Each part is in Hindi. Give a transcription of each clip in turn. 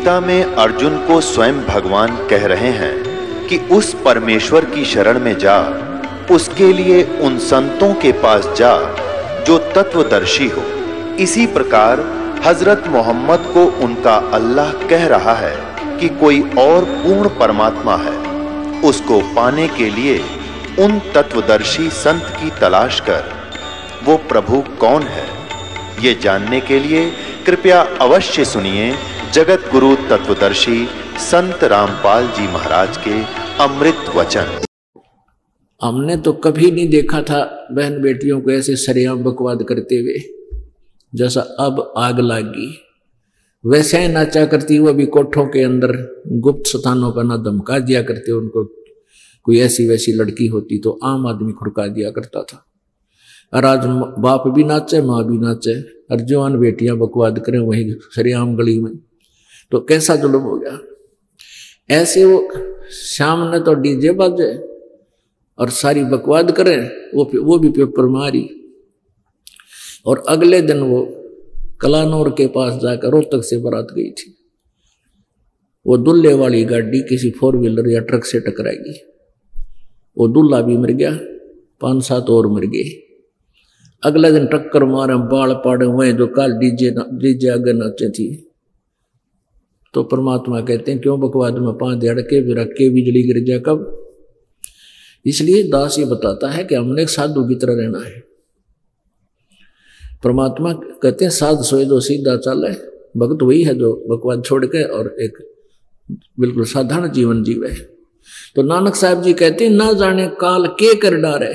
गीता में अर्जुन को स्वयं भगवान कह रहे हैं कि उस परमेश्वर की शरण में जा, उसके लिए उन संतों के पास जा जो तत्वदर्शी हो। इसी प्रकार हजरत मोहम्मद को उनका अल्लाह कह रहा है कि कोई और पूर्ण परमात्मा है, उसको पाने के लिए उन तत्वदर्शी संत की तलाश कर। वो प्रभु कौन है, ये जानने के लिए कृपया अवश्य सुनिए जगत गुरु तत्वदर्शी संत रामपाल जी महाराज के अमृत वचन। हमने तो कभी नहीं देखा था बहन बेटियों को ऐसे सरेआम बकवाद करते हुए, जैसा अब आग लागी वैसे ही नाचा करती। वो भी कोठों के अंदर गुप्त स्थानों पर ना धमका दिया करते उनको। कोई ऐसी वैसी लड़की होती तो आम आदमी खुड़का दिया करता था। और आज बाप भी नाचे, माँ भी नाचे, और जवान बेटियां बकवाद करें वहीं सरेआम गली में, तो कैसा जुल्म हो गया। ऐसे वो शाम ने तो डीजे बाजे और सारी बकवाद करें, वो भी पेपर मारी। और अगले दिन वो कलानौर के पास जाकर रोहतक से बारात गई थी। वो दूल्हे वाली गाड़ी किसी 4 व्हीलर या ट्रक से टकराएगी। वो दूल्हा भी मर गया, 5-7 और मर गए। अगले दिन टक्कर मारे, बाल पाड़े हुए जो काल डीजे आगे नाचे थी। तो परमात्मा कहते हैं क्यों बकवाद में 5 धड़के भी रख के बिजली गिर जाए कब। इसलिए दास ये बताता है कि हमने एक साधु की तरह रहना है। परमात्मा कहते हैं साध सोए जो सीधा चाले। भक्त वही है जो बकवाद छोड़ के और एक बिल्कुल साधारण जीवन जीवे। तो नानक साहब जी कहते हैं ना जाने काल के कर डारे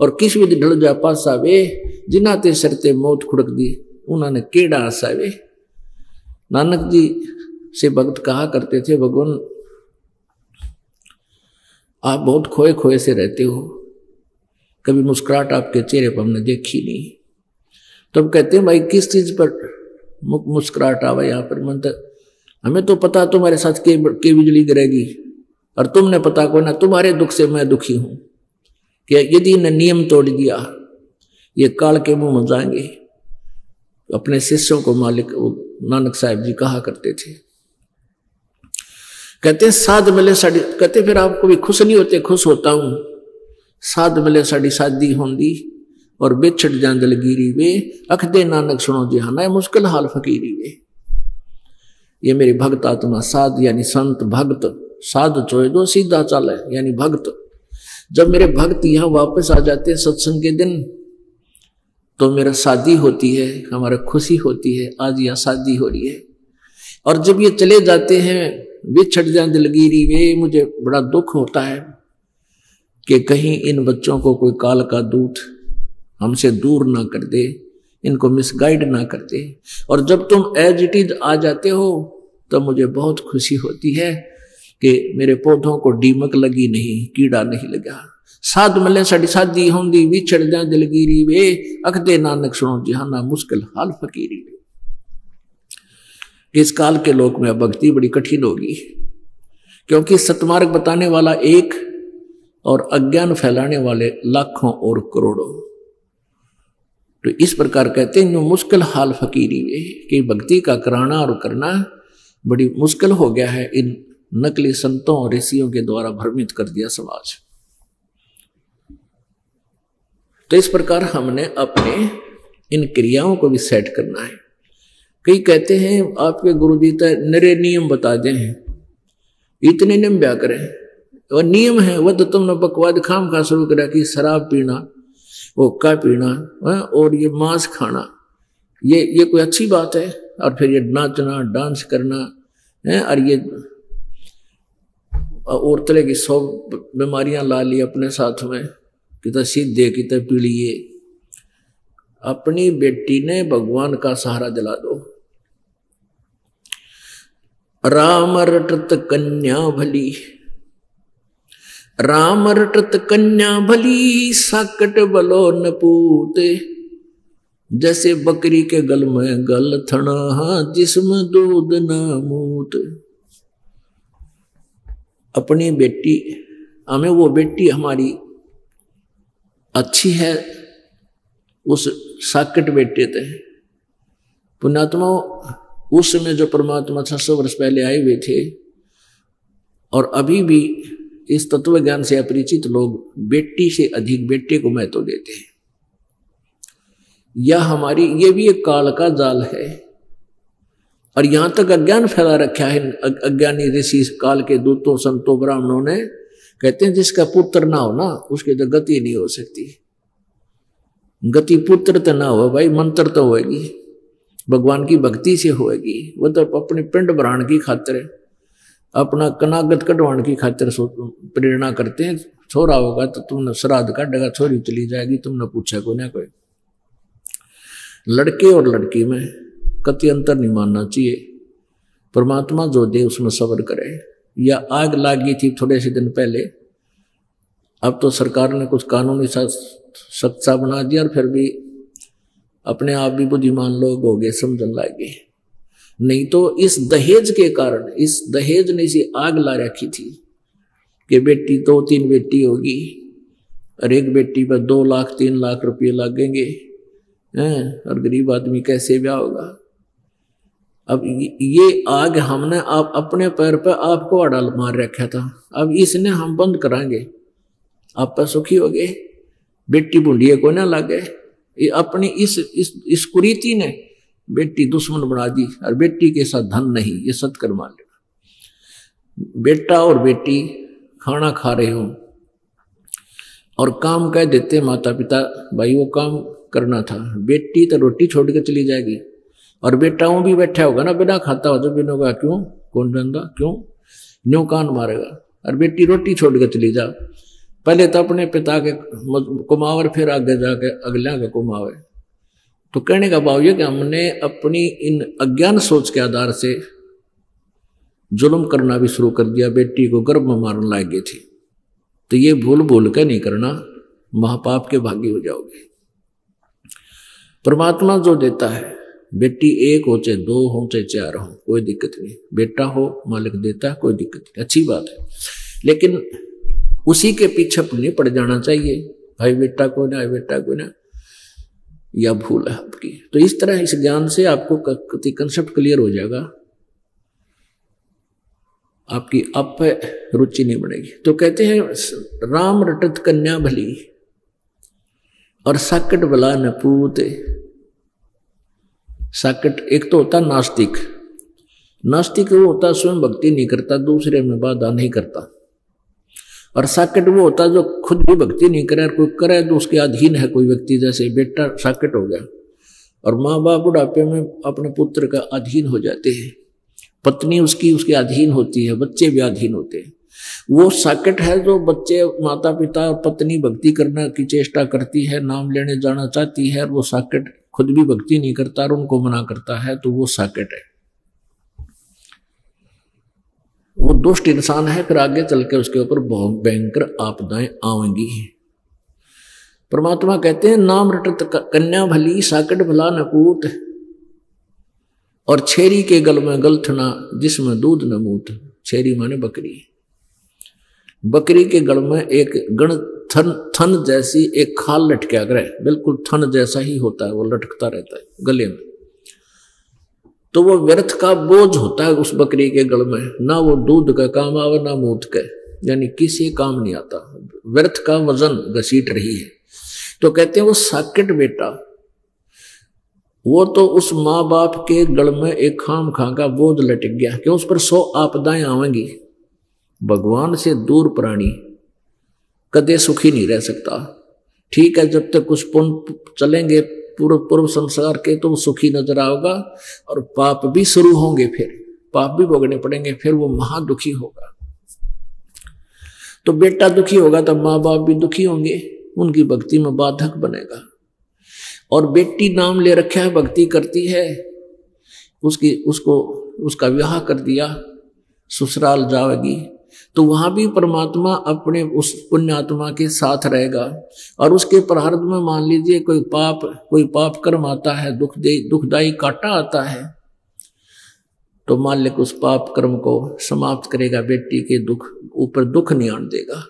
और किस विधि ढल जा पासा वे, जिन्ना ते सरते मौत खुड़क दी उन्होंने केड़ा आसा वे। नानक जी से भक्त कहा करते थे भगवान आप बहुत खोए खोए से रहते हो, कभी मुस्कुराहट आपके चेहरे पर हमने देखी नहीं। तब कहते हैं भाई किस चीज पर मुस्कुराहट आवा यहाँ पर। मन हमें तो पता तुम्हारे साथ के बिजली गिरेगी और तुमने पता को ना तुम्हारे दुख से मैं दुखी हूं कि यदि ने नियम तोड़ दिया ये काल के मुंह में जाएंगे। अपने शिष्यों को मालिक नानक साहब जी कहा करते थे। कहते हैं साध मिले साड़ी, कहते फिर आपको भी खुश नहीं होते? खुश होता हूं। साध मिले साड़ी शादी होंदी और बेछड़ जांदल गिरी वे, अख दे नानक सुनो जिहाना मुश्किल हाल फकीरी वे। ये मेरी भक्त आत्मा साध यानी संत भक्त, साध चोए दो सीधा चाले यानी भक्त। जब मेरे भक्त यहाँ वापस आ जाते हैं सत्संग के दिन तो मेरा शादी होती है, हमारा खुशी होती है। आज यहाँ शादी हो रही है। और जब ये चले जाते हैं बिछड़ जाए दिलगिरी वे, मुझे बड़ा दुख होता है कि कहीं इन बच्चों को कोई काल का दूत हमसे दूर ना कर दे, इनको मिसगाइड ना कर दे। और जब तुम एज इट इज आ जाते हो तो मुझे बहुत खुशी होती है कि मेरे पौधों को दीमक लगी नहीं, कीड़ा नहीं लगा। साध मिले साड़ी शादी होंदी बिछड़ जा दिलगिरी वे, अख दे नानक सुनो जिहाना मुश्किल हाल फकीरी वे। इस काल के लोक में भक्ति बड़ी कठिन होगी, क्योंकि सतमार्ग बताने वाला एक और अज्ञान फैलाने वाले लाखों और करोड़ों। तो इस प्रकार कहते हैं मुश्किल हाल फकीरी वे कि भक्ति का कराना और करना बड़ी मुश्किल हो गया है। इन नकली संतों और ऋषियों के द्वारा भ्रमित कर दिया समाज। तो इस प्रकार हमने अपने इन क्रियाओं को भी सेट करना है। कई कहते हैं आपके गुरुजी तो नरे नियम बता दे हैं, इतने नियम ब्या करें। और नियम है वह तो तुमने बकवाद खाम खा शुरू करा कि शराब पीना, हुक्का पीना और ये मांस खाना, ये कोई अच्छी बात है? और फिर ये नाचना डांस करना है, और ये और तरह की 100 बीमारियां ला ली अपने साथ में, कितना सीधे कितना पीड़िए। अपनी बेटी ने भगवान का सहारा दिला दो। राम रटत कन्या भली, राम रटत कन्या भली, साकट बलो न पूते। जैसे बकरी के गल में गल थना, जिसमें दूध न मूत। अपनी बेटी हमें वो बेटी हमारी अच्छी है, उस साकट बेटे थे। पुण्यात्मा उस समय जो परमात्मा 600 वर्ष पहले आए हुए थे, और अभी भी इस तत्व ज्ञान से अपरिचित लोग बेटी से अधिक बेटे को महत्व देते हैं। यह हमारी, ये भी एक काल का जाल है। और यहां तक अज्ञान फैला रखा है अज्ञानी ऋषि काल के दूतों, संतों, ब्राह्मणों ने। कहते हैं जिसका पुत्र ना हो ना, उसकी तो गति नहीं हो सकती। गति पुत्र तो ना हो भाई, मंत्र तो होगी, भगवान की भक्ति से होगी। वो तो अपने पिंड भराण की खातिर, अपना कनागत कटवाण की खातिर प्रेरणा करते हैं। छोरा होगा तो तुमने श्राद्ध काटेगा, छोरी चली जाएगी, तुमने पूछा को ना कोई। लड़के और लड़की में कति अंतर नहीं मानना चाहिए। परमात्मा जो दे उसमें सब्र करे। या आग लागी थी थोड़े से दिन पहले, अब तो सरकार ने कुछ कानूनी सख्त सा बना दिया, और फिर भी अपने आप भी बुद्धिमान लोग हो गए, समझने लगे। नहीं तो इस दहेज के कारण, इस दहेज ने इसी आग ला रखी थी कि बेटी 2-3 बेटी होगी और एक बेटी पर 2 लाख 3 लाख रुपये लगेंगे, और गरीब आदमी कैसे ब्याह होगा। अब ये आग हमने आप अपने पैर पर आपको अड़ाल मार रखा था, अब इसने हम बंद कराएंगे, आप पर सुखी हो गए, बेटी बूढ़ी को ना लगे। ये अपनी इस कुरीति ने बेटी दुश्मन बना दी, और बेटी के साथ धन नहीं, ये सत्कर मान लेना। बेटा और बेटी खाना खा रहे हो और काम कह देते माता पिता, भाई वो काम करना था, बेटी तो रोटी छोड़ के चली जाएगी, और बेटा वो भी बैठा होगा ना, बिना खाता हो जो बिना होगा, क्यों कौन जानता, क्यों न्यू कान मारेगा। और बेटी रोटी छोड़ के चली जा, पहले तो अपने पिता के कुमावर, फिर आगे जाके अगला के कुमावे। तो कहने का भाव ये कि हमने अपनी इन अज्ञान सोच के आधार से जुल्म करना भी शुरू कर दिया, बेटी को गर्भ में मारने लग गई थी। तो ये भूल भूल कर नहीं करना, महापाप के भागी हो जाओगे। परमात्मा जो देता है, बेटी 1 हो चाहे 2 हो चाहे 4 हो, कोई दिक्कत नहीं। बेटा हो मालिक देता है, कोई दिक्कत नहीं, अच्छी बात है। लेकिन उसी के पीछे नहीं पड़ जाना चाहिए, भाई बेटा को ना, बेटा को ना, यह भूल है आपकी। तो इस तरह इस ज्ञान से आपको कंसेप्ट क्लियर हो जाएगा, आपकी आप पे रुचि नहीं बनेगी। तो कहते हैं राम रटत कन्या भली और साकट भला न पूत। साकट एक तो होता नास्तिक, नास्तिक वो होता स्वयं भक्ति नहीं करता, दूसरे में बाधा नहीं करता। और साकट वो होता जो खुद भी भक्ति नहीं करे, कोई करे तो उसके अधीन है कोई व्यक्ति, जैसे बेटा साकट हो गया। और माँ बाप बुढ़ापे में अपने पुत्र का अधीन हो जाते हैं, पत्नी उसके अधीन होती है, बच्चे भी अधीन होते हैं। वो साकट है जो बच्चे, माता पिता और पत्नी भक्ति करने की चेष्टा करती है, नाम लेने जाना चाहती है, और वो साकट खुद भी भक्ति नहीं करता और उनको मना करता है, तो वो साकट है, वो दुष्ट इंसान है। फिर आगे चल के उसके ऊपर बहुत भयंकर आपदाएं आएंगी। परमात्मा कहते हैं नाम रटत कन्या भली साकट भला न पूत, और छेरी के गल में गलथना जिसमें दूध न मूत। छेरी माने बकरी, बकरी के गल में एक गण थन जैसी एक खाल लटका करे, बिल्कुल थन जैसा ही होता है, वो लटकता रहता है गले में। तो वो व्यर्थ का बोझ होता है उस बकरी के गल में, ना वो दूध का काम आवे ना मूत का, यानी किसी काम नहीं आता, व्यर्थ का वजन घसीट रही है। तो कहते हैं वो साकट बेटा, वो तो उस माँ बाप के गल में एक खाम खा का बोझ लटक गया, कि उस पर 100 आपदाएं आवेंगी। भगवान से दूर प्राणी कदे सुखी नहीं रह सकता। ठीक है, जब तक कुछ पुण्य चलेंगे पूर्व संसार के तो वो सुखी नजर आओगा, और पाप भी शुरू होंगे, फिर पाप भी भोगने पड़ेंगे, फिर वो महादुखी होगा। तो बेटा दुखी होगा तो माँ बाप भी दुखी होंगे, उनकी भक्ति में बाधक बनेगा। और बेटी नाम ले रखा है, भक्ति करती है, उसका विवाह कर दिया, ससुराल जाएगी, तो वहां भी परमात्मा अपने उस पुण्यात्मा के साथ रहेगा। और उसके प्रारब्ध में मान लीजिए कोई पाप कर्म आता है, दुखदायी काटा आता है, तो मालिक उस पाप कर्म को समाप्त करेगा, बेटी के ऊपर दुख नहीं आने देगा।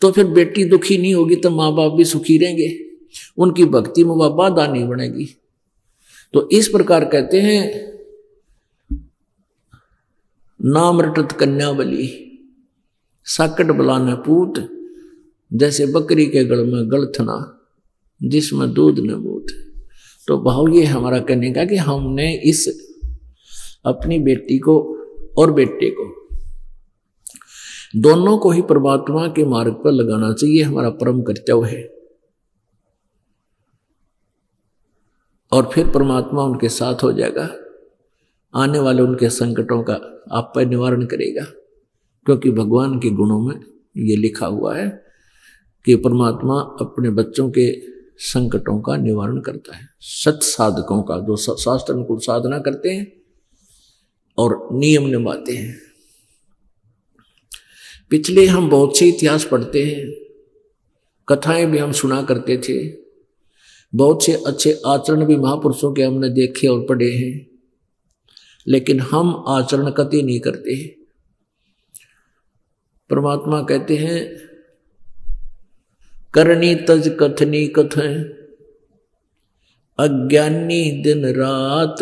तो फिर बेटी दुखी नहीं होगी तो माँ बाप भी सुखी रहेंगे, उनकी भक्ति में वह बाधा नहीं बनेगी। तो इस प्रकार कहते हैं नाम रटत कन्या बली, साकट बलाने पूत, जैसे बकरी के गल में गलथना, जिसमें दूध न मूत। तो भाव ये हमारा कहने का कि हमने इस अपनी बेटी को और बेटे को दोनों को ही परमात्मा के मार्ग पर लगाना चाहिए, हमारा परम कर्तव्य है। और फिर परमात्मा उनके साथ हो जाएगा, आने वाले उनके संकटों का आप पर निवारण करेगा, क्योंकि भगवान के गुणों में ये लिखा हुआ है कि परमात्मा अपने बच्चों के संकटों का निवारण करता है। सत साधकों का, जो शास्त्र अनुकूल साधना करते हैं और नियम निभाते हैं। पिछले हम बहुत से इतिहास पढ़ते हैं, कथाएं भी हम सुना करते थे, बहुत से अच्छे आचरण भी महापुरुषों के हमने देखे और पढ़े हैं, लेकिन हम आचरण कतई नहीं करते हैं। परमात्मा कहते हैं करनी तज कथनी कथें, अज्ञानी दिन रात,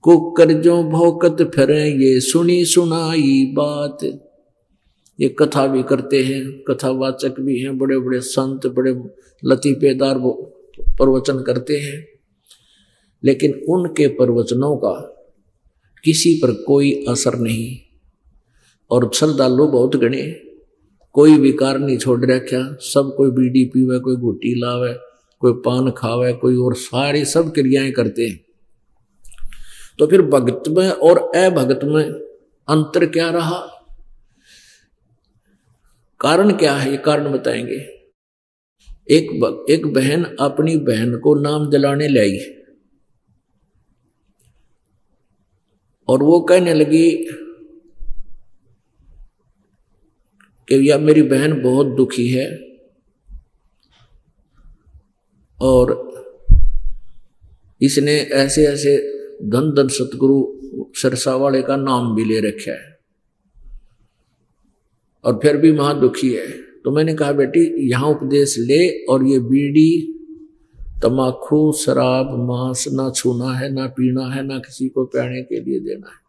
कुकर जो भौकत फिरे, ये सुनी सुनाई बात। ये कथा भी करते हैं, कथावाचक भी हैं, बड़े बड़े संत, बड़े लतीफेदार प्रवचन करते हैं, लेकिन उनके प्रवचनों का किसी पर कोई असर नहीं। और श्रद्धालु बहुत गणे, कोई विकार नहीं छोड़ रखा, सब कोई बीड़ी पीवे, कोई घुट्टी लावे, कोई पान खावे, कोई और सारी सब क्रियाएं करते हैं। तो फिर भक्त में और अभक्त में अंतर क्या रहा? कारण क्या है, ये कारण बताएंगे। एक बहन अपनी बहन को नाम दिलाने लाई और वो कहने लगी कि या मेरी बहन बहुत दुखी है और इसने ऐसे ऐसे धन धन सतगुरु सरसा वाले का नाम भी ले रखा है और फिर भी महा दुखी है। तो मैंने कहा बेटी यहां उपदेश ले, और ये बीड़ी तमाकू शराब मांस ना छूना है, ना पीना है, ना किसी को पीने के लिए देना है।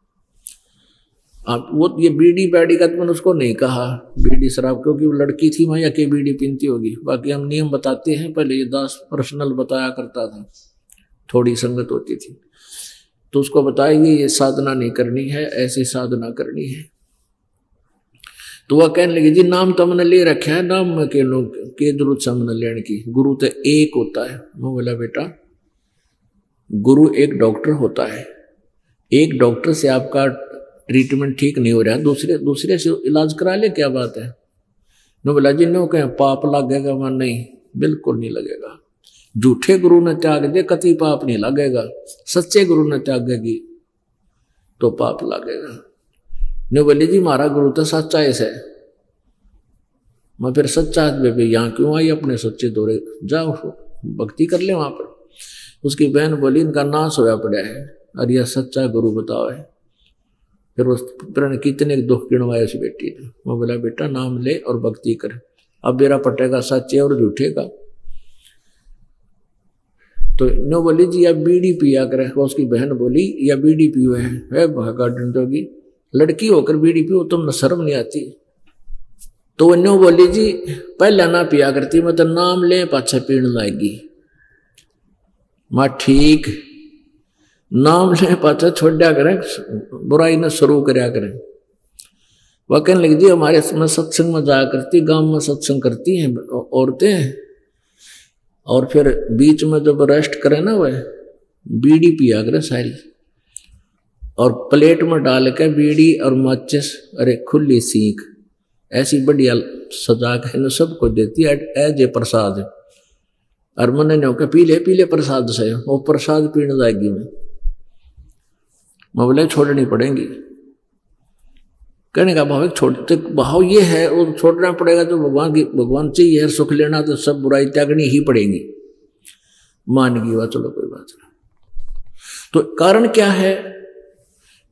आप वो ये बीड़ी बैडी का तो मैंने उसको नहीं कहा बीड़ी शराब, क्योंकि वो लड़की थी वहां के बीड़ी पीती होगी। बाकी हम नियम बताते हैं, पहले ये दास पर्सनल बताया करता था, थोड़ी संगत होती थी तो उसको बताइए ये साधना नहीं करनी है, ऐसी साधना करनी है। तो वह कहने लगी जी नाम तो हमने ले रखा है, नाम में के लोग के जरूरत से हमने लेने की, गुरु तो एक होता है। मैं बोला बेटा गुरु एक डॉक्टर होता है, एक डॉक्टर से आपका ट्रीटमेंट ठीक नहीं हो रहा, दूसरे से इलाज करा ले, क्या बात है। मैं बोला जी नो कहें पाप लगेगा, मैं नहीं, बिल्कुल नहीं लगेगा। झूठे गुरु ने त्याग दे कति पाप नहीं लगेगा, सच्चे गुरु ने त्यागेगी तो पाप लगेगा। ने बोले जी हमारा गुरु तो सच्चा है। मैं फिर सच्चा बेबी यहाँ क्यों आई, अपने सच्चे दौरे जाओ भक्ति कर ले वहां पर। उसकी बहन बोली इनका नाश होया पड़ा है, और यह सच्चा गुरु बताओ है। फिर उस पुत्र ने कितने दुख गिनवाए उस बेटी ने। मैं बोला बेटा नाम ले और भक्ति कर, अब मेरा पटेगा सच्चे और झूठे का। तो नो बोली जी या बीड़ी पिया करे। उसकी बहन बोली या बीड़ी पियो है भागा डंडोगी, लड़की होकर बीड़ी पियो तुम शर्म नहीं आती। तो नो बोली जी पहले ना पिया करती, मैं तो नाम ले पाछे पीण लाएगी। मां ठीक नाम ले पाछा छोड़ा करें, बुराई ने शुरू करया करें। वह कहने लगी जी हमारे सत्संग में जाया करती, गांव में सत्संग करती हैं औरतें, और फिर बीच में जब रेस्ट करे ना वह बीड़ी पिया करे सारी, और प्लेट में डाल के बीड़ी और माचिस, अरे खुली सीख ऐसी बढ़िया सजा के सबको देती है एज ए प्रसाद। और मैंने नहीं होकर पीले प्रसाद से, वो प्रसाद पीने जाएगी मैं बोले छोड़नी पड़ेंगी। कहने का भाव छोड़ते भाव ये है, वो छोड़ना पड़ेगा तो भगवान चाहिए है, सुख लेना तो सब बुराई त्यागनी ही पड़ेगी। मान गई वह, चलो कोई बात नहीं। तो कारण क्या है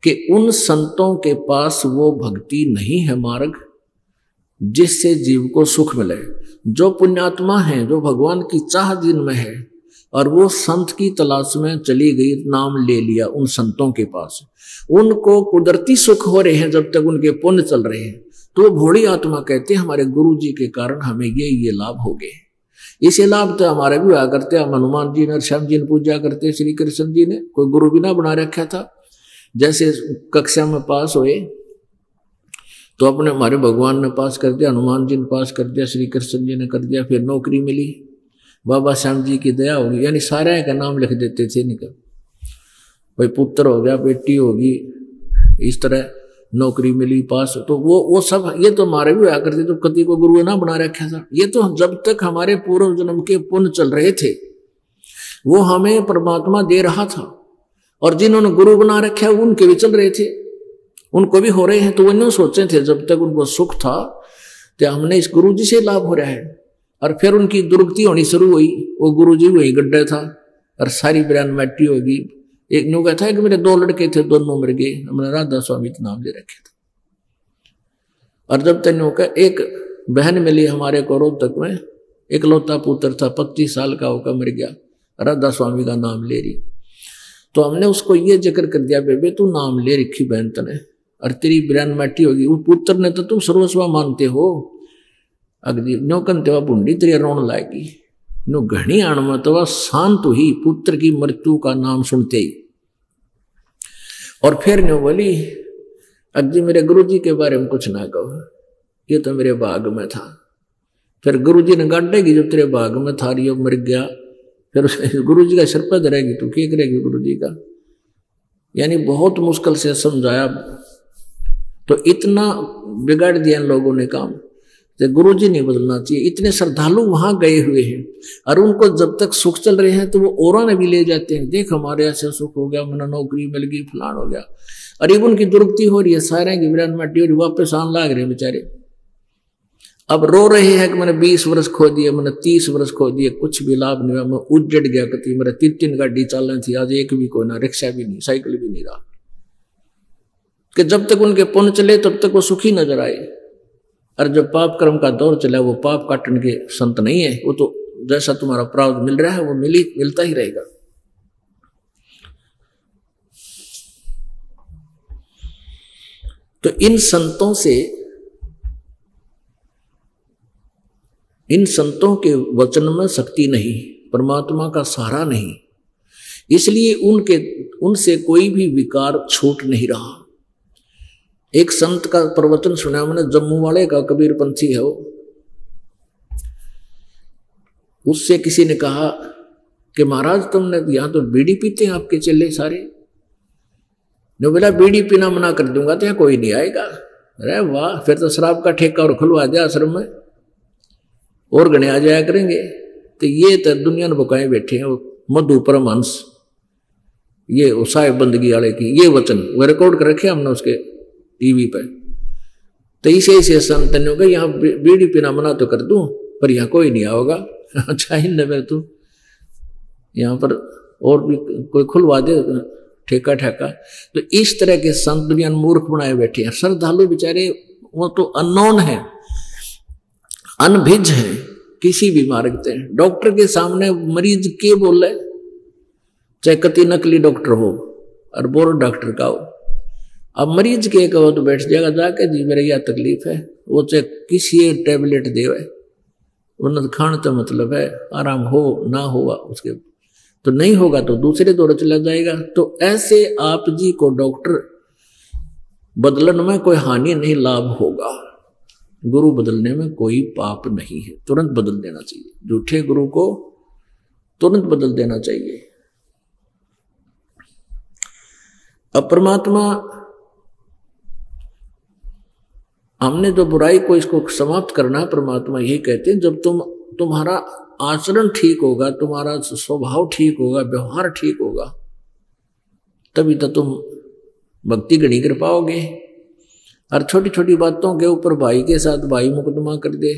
कि उन संतों के पास वो भक्ति नहीं है मार्ग जिससे जीव को सुख मिले। जो पुण्यात्मा है, जो भगवान की चाह जिनमें है, और वो संत की तलाश में चली गई, नाम ले लिया उन संतों के पास। उनको कुदरती सुख हो रहे हैं जब तक उनके पुण्य चल रहे हैं, तो वो भोली आत्मा कहते हैं हमारे गुरु जी के कारण हमें ये लाभ हो गए। इसे लाभ तो हमारे भी हुआ करते, हम हनुमान जी ने श्याम जी ने पूजा करते, श्री कृष्ण जी ने कोई गुरु भी ना बना रखा था। जैसे कक्षा में पास हुए तो अपने हमारे भगवान ने पास कर दिया, हनुमान जी ने पास कर दिया, श्री कृष्ण जी ने कर दिया, फिर नौकरी मिली, बाबा श्याम जी की दया होगी, यानी सारे का नाम लिख देते थे निकल, भाई पुत्र हो गया, बेटी होगी, इस तरह नौकरी मिली पास। तो वो सब ये तो हमारे भी हुआ करते, तो कति को गुरु ना बना रखा था। ये तो जब तक हमारे पूर्व जन्म के पुण्य चल रहे थे वो हमें परमात्मा दे रहा था, और जिन्होंने गुरु बना रखा उनके भी चल रहे थे, उनको भी हो रहे हैं। तो वो नहीं सोचे थे जब तक उनको सुख था तो हमने इस गुरु जी से लाभ हो रहा है, और फिर उनकी दुर्गति होनी शुरू हुई। वो गुरु जी वही गड्ढा था और सारी बयान मैटी होगी। एक न्यू कहता है कि मेरे 2 लड़के थे, दोनों मर गए, हमने राधा स्वामी का नाम ले रखे थे। और जब तक न्यू का एक बहन मिली हमारे को रोहतक में, इकलौता पुत्र था, 25 साल का होकर मर गया, राधा स्वामी का नाम ले रही। तो हमने उसको ये जिक्र कर दिया, बेबे तू नाम ले रखी बहन तने, और तेरी बयान मैटी होगी। उस पुत्र ने तो तुम सर्वस्वा मानते हो, अगली न्यो कंतेवा बुंडी तेरी रोन लाएगी, नो घनी आणमा तो वह शांत हुई पुत्र की मृत्यु का नाम सुनते ही। और फिर न्यो बोली अजी मेरे गुरुजी के बारे में कुछ ना कहो, ये तो मेरे भाग में था। फिर गुरुजी ने गाड़ेगी जब तेरे भाग में था, योग मर गया, फिर गुरुजी का सिर पर धरेगी, तू क्या करेगी गुरुजी का। यानी बहुत मुश्किल से समझाया, तो इतना बिगाड़ दिया इन लोगों ने काम। तो गुरुजी नहीं बदलना चाहिए। इतने श्रद्धालु वहां गए हुए हैं और उनको जब तक सुख चल रहे हैं तो वो औरों ने भी ले जाते हैं, देख हमारे ऐसे सुख हो गया, मैंने नौकरी मिल गई, फलान हो गया। और अब उनकी दुर्गति हो रही है, सारे की विरान माटी हो रही, वापस आने लाग रहे हैं बेचारे। अब रो रहे हैं कि मैंने 20 वर्ष खो दिए, मैंने 30 वर्ष खो दिए, कुछ भी लाभ नहीं हुआ, मैं उजड़ गया। कति मेरा 3 गाड़ी चलनी थी, आज एक भी कोई ना, रिक्शा भी नहीं, साइकिल भी नहीं रहा। कि जब तक उनके पुण्य चले तब तक वो सुखी नजर आए, और जब पाप कर्म का दौर चला वो पाप काटने के संत नहीं है। वो तो जैसा तुम्हारा प्रारब्ध मिल रहा है वो मिलता ही रहेगा। तो इन संतों के वचन में शक्ति नहीं, परमात्मा का सहारा नहीं, इसलिए उनसे कोई भी विकार छूट नहीं रहा। एक संत का प्रवचन सुना मैंने, जम्मू वाले का, कबीर पंथी है वो। उससे किसी ने कहा कि महाराज तुमने यहां तो बीड़ी पीते हैं आपके चेले सारे, ने बोला बीड़ी पीना मना कर दूंगा तो यहाँ कोई नहीं आएगा। अरे वाह, फिर तो शराब का ठेका और खुलवा दिया आश्रम में, और गणे आ जाया करेंगे। तो ये तो दुनिया ने बुकाए बैठे हैं, मधु परमहंस, ये साहिब बंदगी वाले की ये वचन वो रिकॉर्ड कर रखे हमने उसके टीवी पे। तो इसे संतनों का यहाँ बीड़ी पीना मना तो कर दूं, पर यहाँ कोई नहीं आओगा। अच्छा ही न तो यहाँ पर और भी कोई खुलवा दे ठेका ठेका। तो इस तरह के संत दुनिया मूर्ख बनाए बैठे हैं। श्रद्धालु बेचारे वो तो अननोन है, अनभिज है, किसी भी मार्ग से। डॉक्टर के सामने मरीज के बोले, चाहे कति नकली डॉक्टर हो और बोर डॉक्टर का हो, अब मरीज के कहो तो बैठ जाएगा जाके, जी मेरा यह तकलीफ है, वो चाहे किसी टेबलेट दे, वरना खाने तो मतलब है आराम हो ना हुआ उसके, तो नहीं होगा तो दूसरे दौर चला जाएगा। तो ऐसे आप जी को डॉक्टर बदलने में कोई हानि नहीं, लाभ होगा। गुरु बदलने में कोई पाप नहीं है, तुरंत बदल देना चाहिए। झूठे गुरु को तुरंत बदल देना चाहिए। अब परमात्मा, हमने जो बुराई को इसको समाप्त करना है, परमात्मा यही कहते हैं जब तुम्हारा आचरण ठीक होगा, तुम्हारा स्वभाव ठीक होगा, व्यवहार ठीक होगा, तभी तो तुम भक्ति गणी कर पाओगे। और छोटी छोटी बातों के ऊपर भाई के साथ भाई मुकदमा कर दे,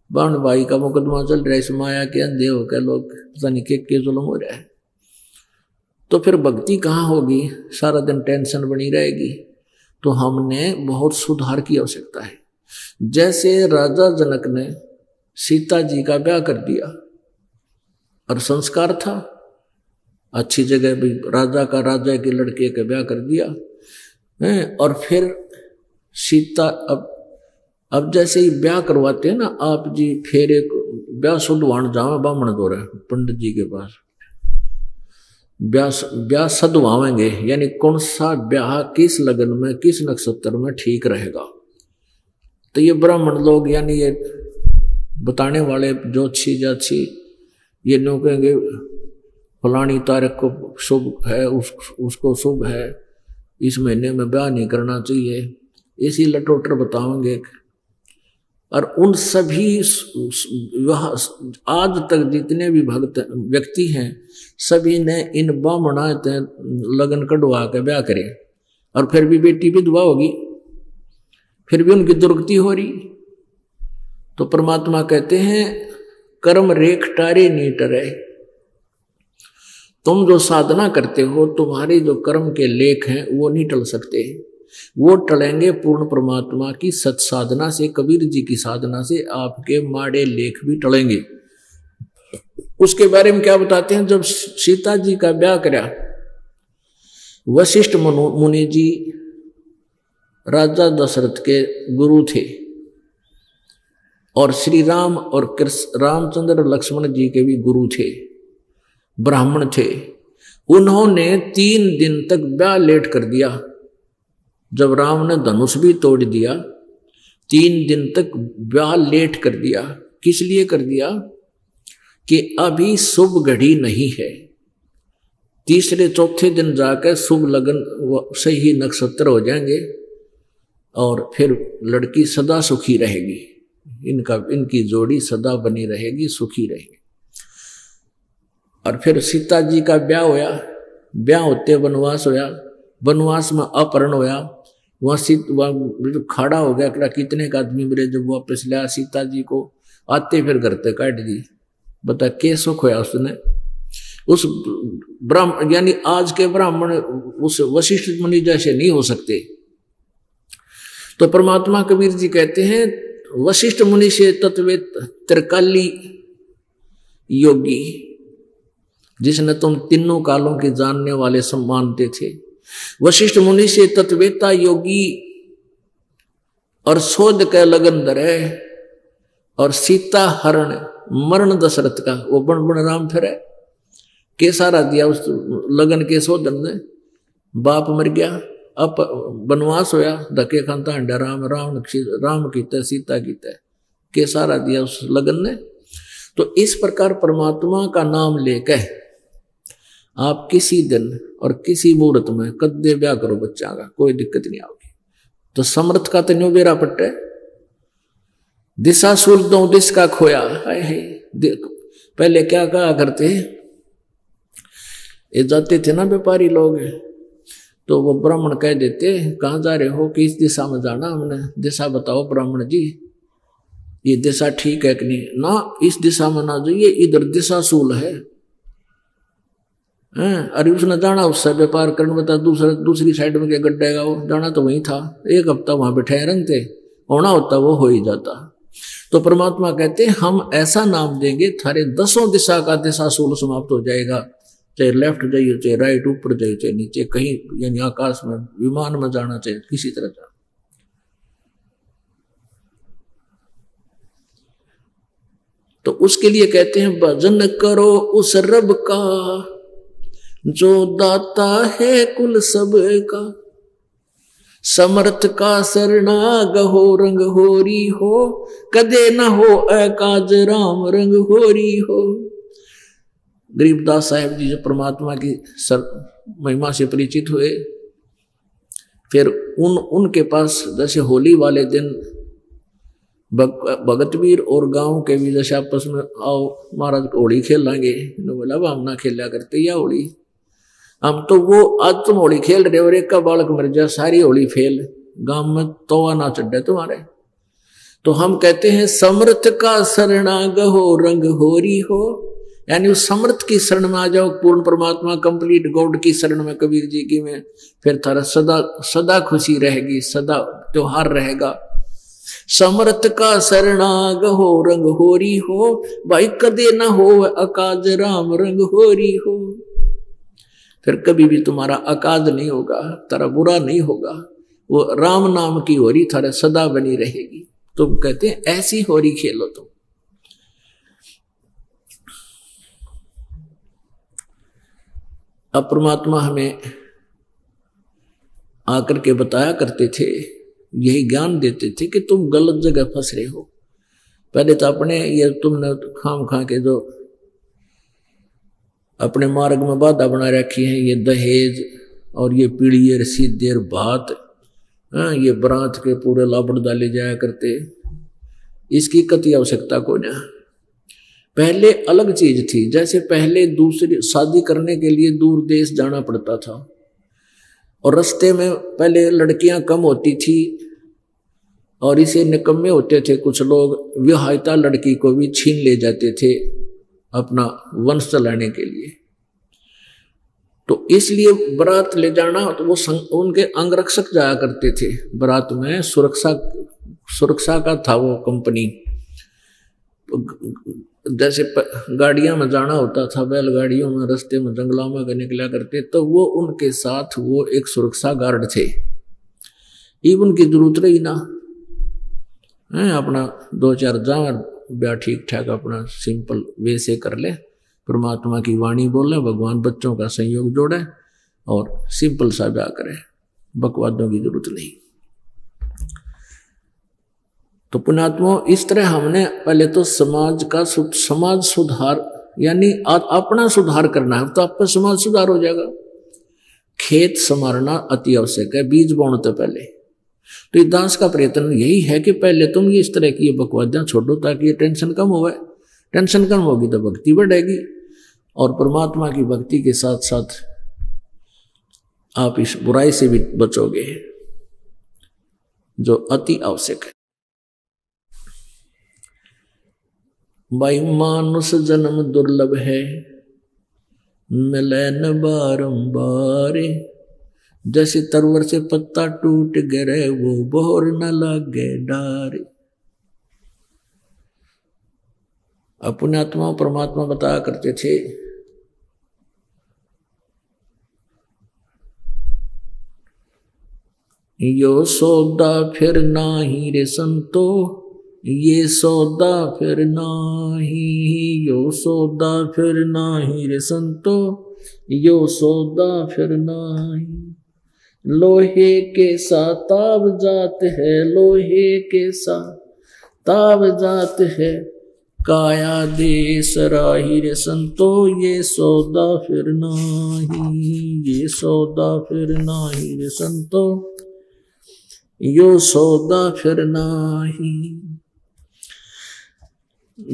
बाण भाई का मुकदमा चल रहा है, इस माया के अंधे होकर लोग पता नहीं के जुल्म हो रहा है, तो फिर भक्ति कहाँ होगी? सारा दिन टेंशन बनी रहेगी। तो हमने बहुत सुधार की आवश्यकता है। जैसे राजा जनक ने सीता जी का ब्याह कर दिया, और संस्कार था, अच्छी जगह भी राजा के लड़के का ब्याह कर दिया है। और फिर सीता अब जैसे ही ब्याह करवाते हैं ना आप जी, फिर एक ब्याह शुद्धवान जावे ब्राह्मण दो रहे पंडित जी के पास, ब्याह सदवावेंगे, यानी कौन सा ब्याह किस लगन में किस नक्षत्र में ठीक रहेगा। तो ये ब्राह्मण लोग यानी ये बताने वाले ज्योतिषी जाछी ये नो कहेंगे फलानी तारीख को शुभ है, उसको शुभ है, इस महीने में ब्याह नहीं करना चाहिए, इसी लटोटर बताओगे। और उन सभी आज तक जितने भी भक्त व्यक्ति हैं सभी ने इन ब्राह्मणा लगन कढ़वा के ब्याह करे, और फिर भी बेटी विधवा होगी, फिर भी उनकी दुर्गति हो रही। तो परमात्मा कहते हैं कर्म रेख टारे नहीं टरे। तुम जो साधना करते हो तुम्हारे जो कर्म के लेख हैं वो नहीं टल सकते, वो टलेंगे पूर्ण परमात्मा की सत साधना से, कबीर जी की साधना से आपके माड़े लेख भी टलेंगे। उसके बारे में क्या बताते हैं, जब सीता जी का ब्याह करा वशिष्ठ मुनि जी राजा दशरथ के गुरु थे और श्री राम और रामचंद्र लक्ष्मण जी के भी गुरु थे, ब्राह्मण थे। उन्होंने 3 दिन तक ब्याह लेट कर दिया। जब राम ने धनुष भी तोड़ दिया 3 दिन तक ब्याह लेट कर दिया। किस लिए कर दिया कि अभी शुभ घड़ी नहीं है, तीसरे चौथे दिन जाकर शुभ लगन सही नक्षत्र हो जाएंगे और फिर लड़की सदा सुखी रहेगी, इनकी जोड़ी सदा बनी रहेगी, सुखी रहेगी। और फिर सीता जी का ब्याह होया, ब्याह होते वनवास होया, वनवास में अपहरण होया, वहां खड़ा हो गया, कितने का आदमी मेरे जब वापस लाया सीता जी को, आते फिर घर तक काट दी। बता के सुख होया उसने, उस ब्राह्मण यानी आज के ब्राह्मण उस वशिष्ठ मुनि जैसे नहीं हो सकते। तो परमात्मा कबीर जी कहते हैं वशिष्ठ मुनि से तत्वेत त्रिकाली योगी, जिसने तुम तीनों कालों के जानने वाले सम्मानते थे। वशिष्ठ मुनि से तत्वेता योगी और शोध के लगन धरे और सीता हरण मरण दशरथ का वो बन बन राम फिरे के सारा दिया उस लगन के शोधन ने। बाप मर गया, अब वनवास होया, धक्के खानता हंडा राम कीता सीता कीता के सारा दिया उस लगन ने। तो इस प्रकार परमात्मा का नाम लेकर आप किसी दिन और किसी मुहूर्त में कद्दे ब्याह करो बच्चा का, कोई दिक्कत नहीं आओगी। तो समर्थ का तो न्यू बेरा पट्टे दिशा सूल दो दिश का खोया है। पहले क्या कहा करते, ये जाते थे ना व्यापारी लोग, तो वो ब्राह्मण कह देते कहाँ जा रहे हो, किस दिशा में जाना, हमने दिशा बताओ ब्राह्मण जी, ये दिशा ठीक है कि नहीं, ना इस दिशा में ना जाइए, इधर दिशा सूल है। अरे उसने जाना उससे व्यापार करने बता, दूसरी साइड में क्या गड्ढा का, वो जाना तो वही था, 1 हफ्ता वहां बैठे रहते, होना होता वो हो ही जाता। तो परमात्मा कहते हम ऐसा नाम देंगे थारे 10 दिशा का दिशा सूल समाप्त हो जाएगा, चाहे लेफ्ट जाइए, चाहे राइट, ऊपर जाइए, चाहे नीचे, कहीं यानी आकाश में विमान में जाना, चाहे किसी तरह जाना। तो उसके लिए कहते हैं भजन करो उस रब का जो दाता है कुल सब का, समर्थ का सरना गहो रंग होरी हो, कदे न हो अकाज राम रंग होरी हो। गरीबदास साहब जी जो परमात्मा की महिमा से परिचित हुए, फिर उनके पास जैसे होली वाले दिन भगतवीर और गांव के भी जैसे आपस में आओ महाराज होली खेल लेंगे, बोला हम ना खेला करते या होली, हम तो वो आज तुम होली खेल रहे और एक का बालक मर जाए, सारी होली फेल, गांव में तोवा ना चढ़े तुम्हारे। तो हम कहते हैं समर्थ का शरणा गहो रंग होरी हो, यानी उस समर्थ की शरण में आ जाओ, पूर्ण परमात्मा कंप्लीट गॉड की शरण में, कबीर जी की में, फिर थारा सदा सदा खुशी रहेगी, सदा त्योहार रहेगा। समर्थ का शरणाग हो रंग होरी हो, भाई कदे न हो अकाज राम रंग होरी हो। फिर कभी भी तुम्हारा अकाज नहीं होगा, तेरा बुरा नहीं होगा, वो राम नाम की होरी थारे सदा बनी रहेगी। तुम कहते हैं ऐसी होरी खेलो तुम। अब परमात्मा हमें आकर के बताया करते थे, यही ज्ञान देते थे कि तुम गलत जगह फंस रहे हो। पहले तो अपने ये तुमने खाम खा के जो अपने मार्ग में बाधा बना रखी है, ये दहेज और ये पीढ़ी रसीद देर बात, ये बरात के पूरे लापड़ डाले जाया करते, इसकी कति आवश्यकता को ना। पहले अलग चीज थी, जैसे पहले दूसरी शादी करने के लिए दूर देश जाना पड़ता था और रास्ते में पहले लड़कियां कम होती थी और इसे निकम्मे होते थे कुछ लोग, विवाहिता लड़की को भी छीन ले जाते थे अपना वंश चलाने के लिए। तो इसलिए बारात ले जाना, तो वो उनके अंगरक्षक जाया करते थे बारात में, सुरक्षा का था वो कंपनी। जैसे गाड़ियां में जाना होता था, बैलगाड़ियों में, रास्ते में जंगलों में निकला करते, तो वो उनके साथ वो एक सुरक्षा गार्ड थे। इवन की जरूरत रही ना, अपना 2-4 जावर ब्याह ठीक ठाक अपना सिंपल वे से कर ले, परमात्मा की वाणी बोले, भगवान बच्चों का संयोग जोड़े और सिंपल सा ब्याह करे, बकवादों की जरूरत नहीं। तो पुण्यात्मा, इस तरह हमने पहले तो समाज सुधार यानी अपना सुधार करना है, तो आपका समाज सुधार हो जाएगा। खेत संवारना अति आवश्यक है, बीज बोने तो पहले। तो दास का प्रयत्न यही है कि पहले तुम ये इस तरह की बकवादियां छोड़ो ताकि ये टेंशन कम हो। टेंशन कम होगी तो भक्ति बढ़ेगी और परमात्मा की भक्ति के साथ साथ आप इस बुराई से भी बचोगे जो अति आवश्यक है। भाई मानुष जन्म दुर्लभ है, मिले न बारंबार, जैसे तरवर से पत्ता टूट गिरे वो बोर न लगे डार। अपने आत्मा परमात्मा बताया करते थे, यो सौदा फिर नाही रे संतो, ये सौदा फिर नाही, यो सौदा फिर नाही रे संतो, यो सौदा फिर नाही। लोहे के साथ ताब जात है, लोहे के साथ ताब जात है, काया दे सराही रे संतो, ये सौदा फिर नाही, ये सौदा फिर नाही रे संतो, यो सौदा फिर नाही।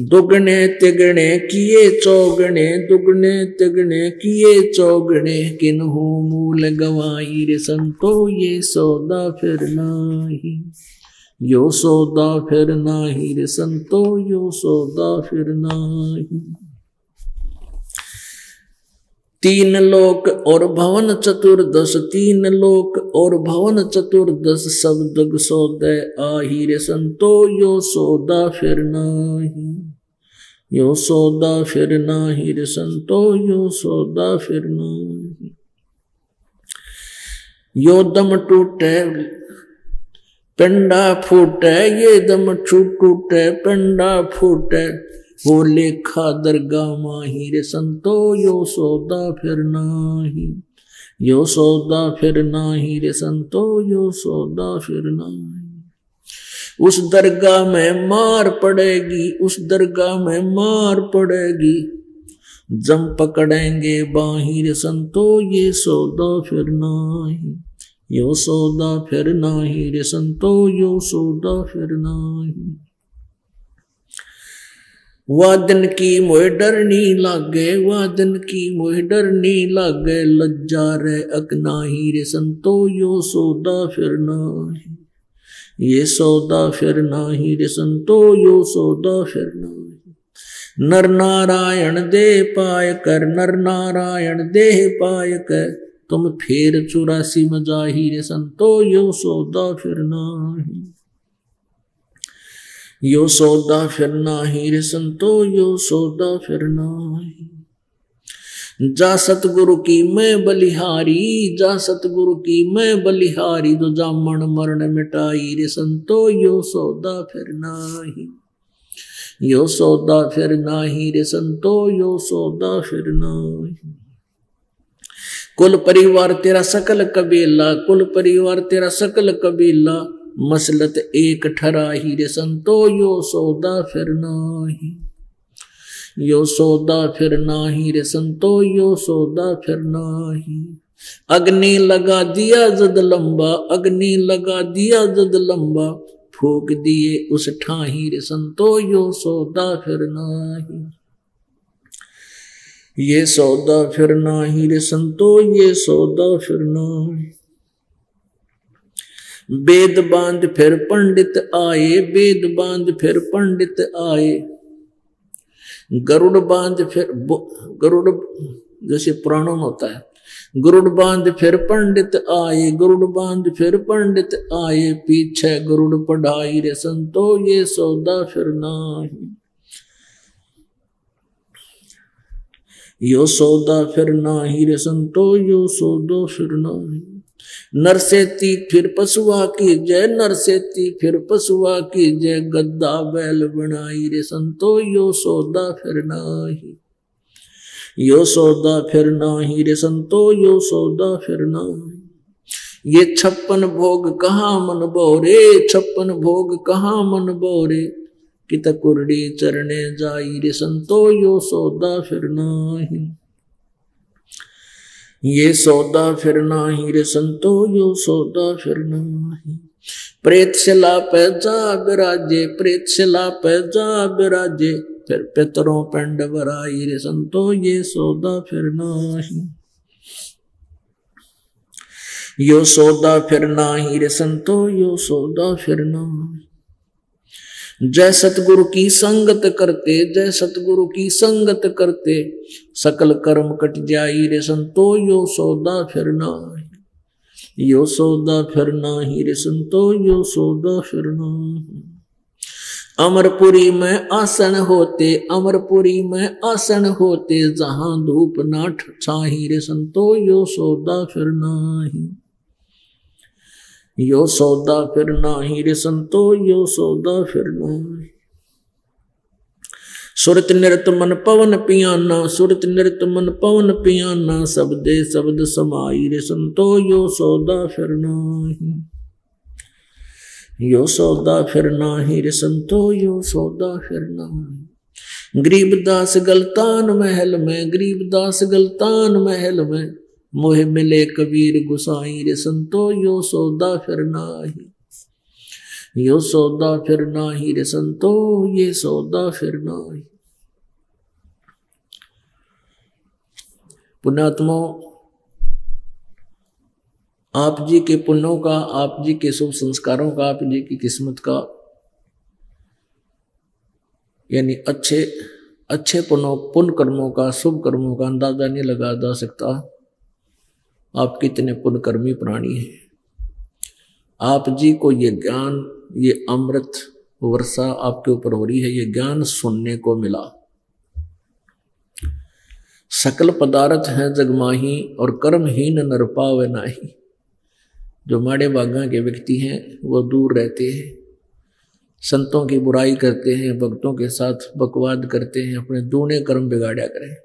दुगने तिगने किए चौगने, दुगने तिगने किए चौगने, किन्हू मूल गवाई रे संतो, ये सौदा फिर नाही, यो सौदा फिर नाही रे संतो, यो सौदा फिर नाही। 3 लोक और भवन चतुर्दश, 3 लोक और भवन चतुर्दश, सब जग सौदे आही रे संतो, यो सौदा फिर नाही, यो सौदा फिर नाही रे संतो, यो सौदा फिर नाही। यो दम टूटे पिंडा फूटे, ये दम टूटे पिंडा फूटे, हो लेखा दरगाह माही रे संतो, यो सौदा फिर नाही, यो सौदा फिर नाही रे संतो, यो सौदा फिर नाही। उस दरगाह में मार पड़ेगी, उस दरगाह में मार पड़ेगी, जम पकड़ेंगे बाही रे संतो, ये सौदा फिर नाही, यो सौदा फिर नाही रे संतो, यो सौदा फिर नाही। वादन की मोह डरनी लागे, वादन की मोह डरनी लागे, लज्जा रे अकनाही रे संतो, यो सौदा फिर नाही, ये सौदा फिर नाही रे संतो, यो सौदा फिर नाही। नर नारायण दे पाय कर, नर नारायण देह पाय कर, तुम फेर 84 में जाही रे संतो, यो सौदा फिर नाही। यो सौदा फिर नाही रे संतो, यो सौदा फिर नाही। जा सतगुरु की मैं बलिहारी, जा सतगुरु की मैं बलिहारी, तो जामन मरण मिटाई रे संतो, यो सौदा फिर नाही, यो सौदा फिर नाही रे संतो, यो सौदा फिर नाही। कुल परिवार तेरा सकल कबीला, कुल परिवार तेरा सकल कबीला, मसलत एक ठराही रे संतो, यो सौदा फिर नाही, यो सौदा फिर नाही रे संतो, यो सौदा फिर नाही। अग्नि लगा दिया जद लंबा, अग्नि लगा दिया जद लंबा, फूक दिए उस ठाही रे संतो, यो सौदा फिर नाही, ये सौदा फिर नाही रे संतो, ये सौदा फिर नाही। वेद बांध फिर पंडित आए, वेद बांध फिर पंडित आए, गरुड़ बांध फिर गरुड़ जैसे पुराणों में होता है, गरुड़ बांध फिर पंडित आए, गरुड़ बांध फिर पंडित आए, पीछे गरुड़ पढ़ाई रे संतो, ये सौदा फिर नाही, यो सौदा फिर नाही रे संतो, यो सौदा फिर नाही। नरसेती फिर पशुआ की जय, नरसेती फिर पशुआ की जय, गद्दा बैल बनाई रे संतो, यो सौदा फिर नाही, यो सौदा फिर नाही रे संतो, यो सौदा फिर नाही। ये 56 भोग कहाँ मन बोरे, 56 भोग कहाँ मन बोरे, कित कुरडी चरणे जाई रे संतो, यो सौदा फिर नाही, ये सौदा फिर नाही रे संतो, यो सौदा फिर नाही। प्रेत शिला पे जा बिराजे, प्रेत शिला पे जा बिराजे, फिर पितरों पिंड भराई रे संतो, ये सौदा फिर नाही, यो सौदा फिर नाही रे संतो, यो सौदा फिर नाही। जय सतगुरु की संगत करते, जय सतगुरु की संगत करते, सकल कर्म कट जाई रे संतो, यो सौदा फिर नाही, यो सौदा फिर नाही रे संतो, यो सौदा फिर नाही। अमरपुरी में आसन होते, अमरपुरी में आसन होते, जहां धूप ना छाही रे संतो, यो सौदा फिर नाही, यो सौदा फिर नाही रे संतो, यो सौदा फिर नाही। सुरत नृत मन पवन पियाना, सुरत नृत मन पवन पियाना, शब्दे शब्द समाई रे संतो, यो सौदा फिर नाही, यो सौदा फिर नाही रे संतो, यो सौदा फिर नाही। गरीबदास गलतान महल में, गरीबदास गलतान महल में, मोह मिले कबीर गुसाई रे संतो, यो सौदा फिर नाही, यो सौदा फिर नाही रे संतो, ये सौदा फिर नाही। पुण्यात्मों, आप जी के पुण्यों का, आप जी के शुभ संस्कारों का, आप जी की किस्मत का, यानी अच्छे अच्छे पुण्य कर्मों का, शुभ कर्मों का अंदाजा नहीं लगा जा सकता। आप कितने पुण्यकर्मी प्राणी हैं। आप जी को ये ज्ञान, ये अमृत वर्षा आपके ऊपर हो रही है, ये ज्ञान सुनने को मिला। सकल पदार्थ हैं जगमाही, और कर्महीन नर पावे नाही। जो माड़े बागा के व्यक्ति हैं वो दूर रहते हैं, संतों की बुराई करते हैं, भक्तों के साथ बकवाद करते हैं, अपने दूने कर्म बिगाड़ा करें।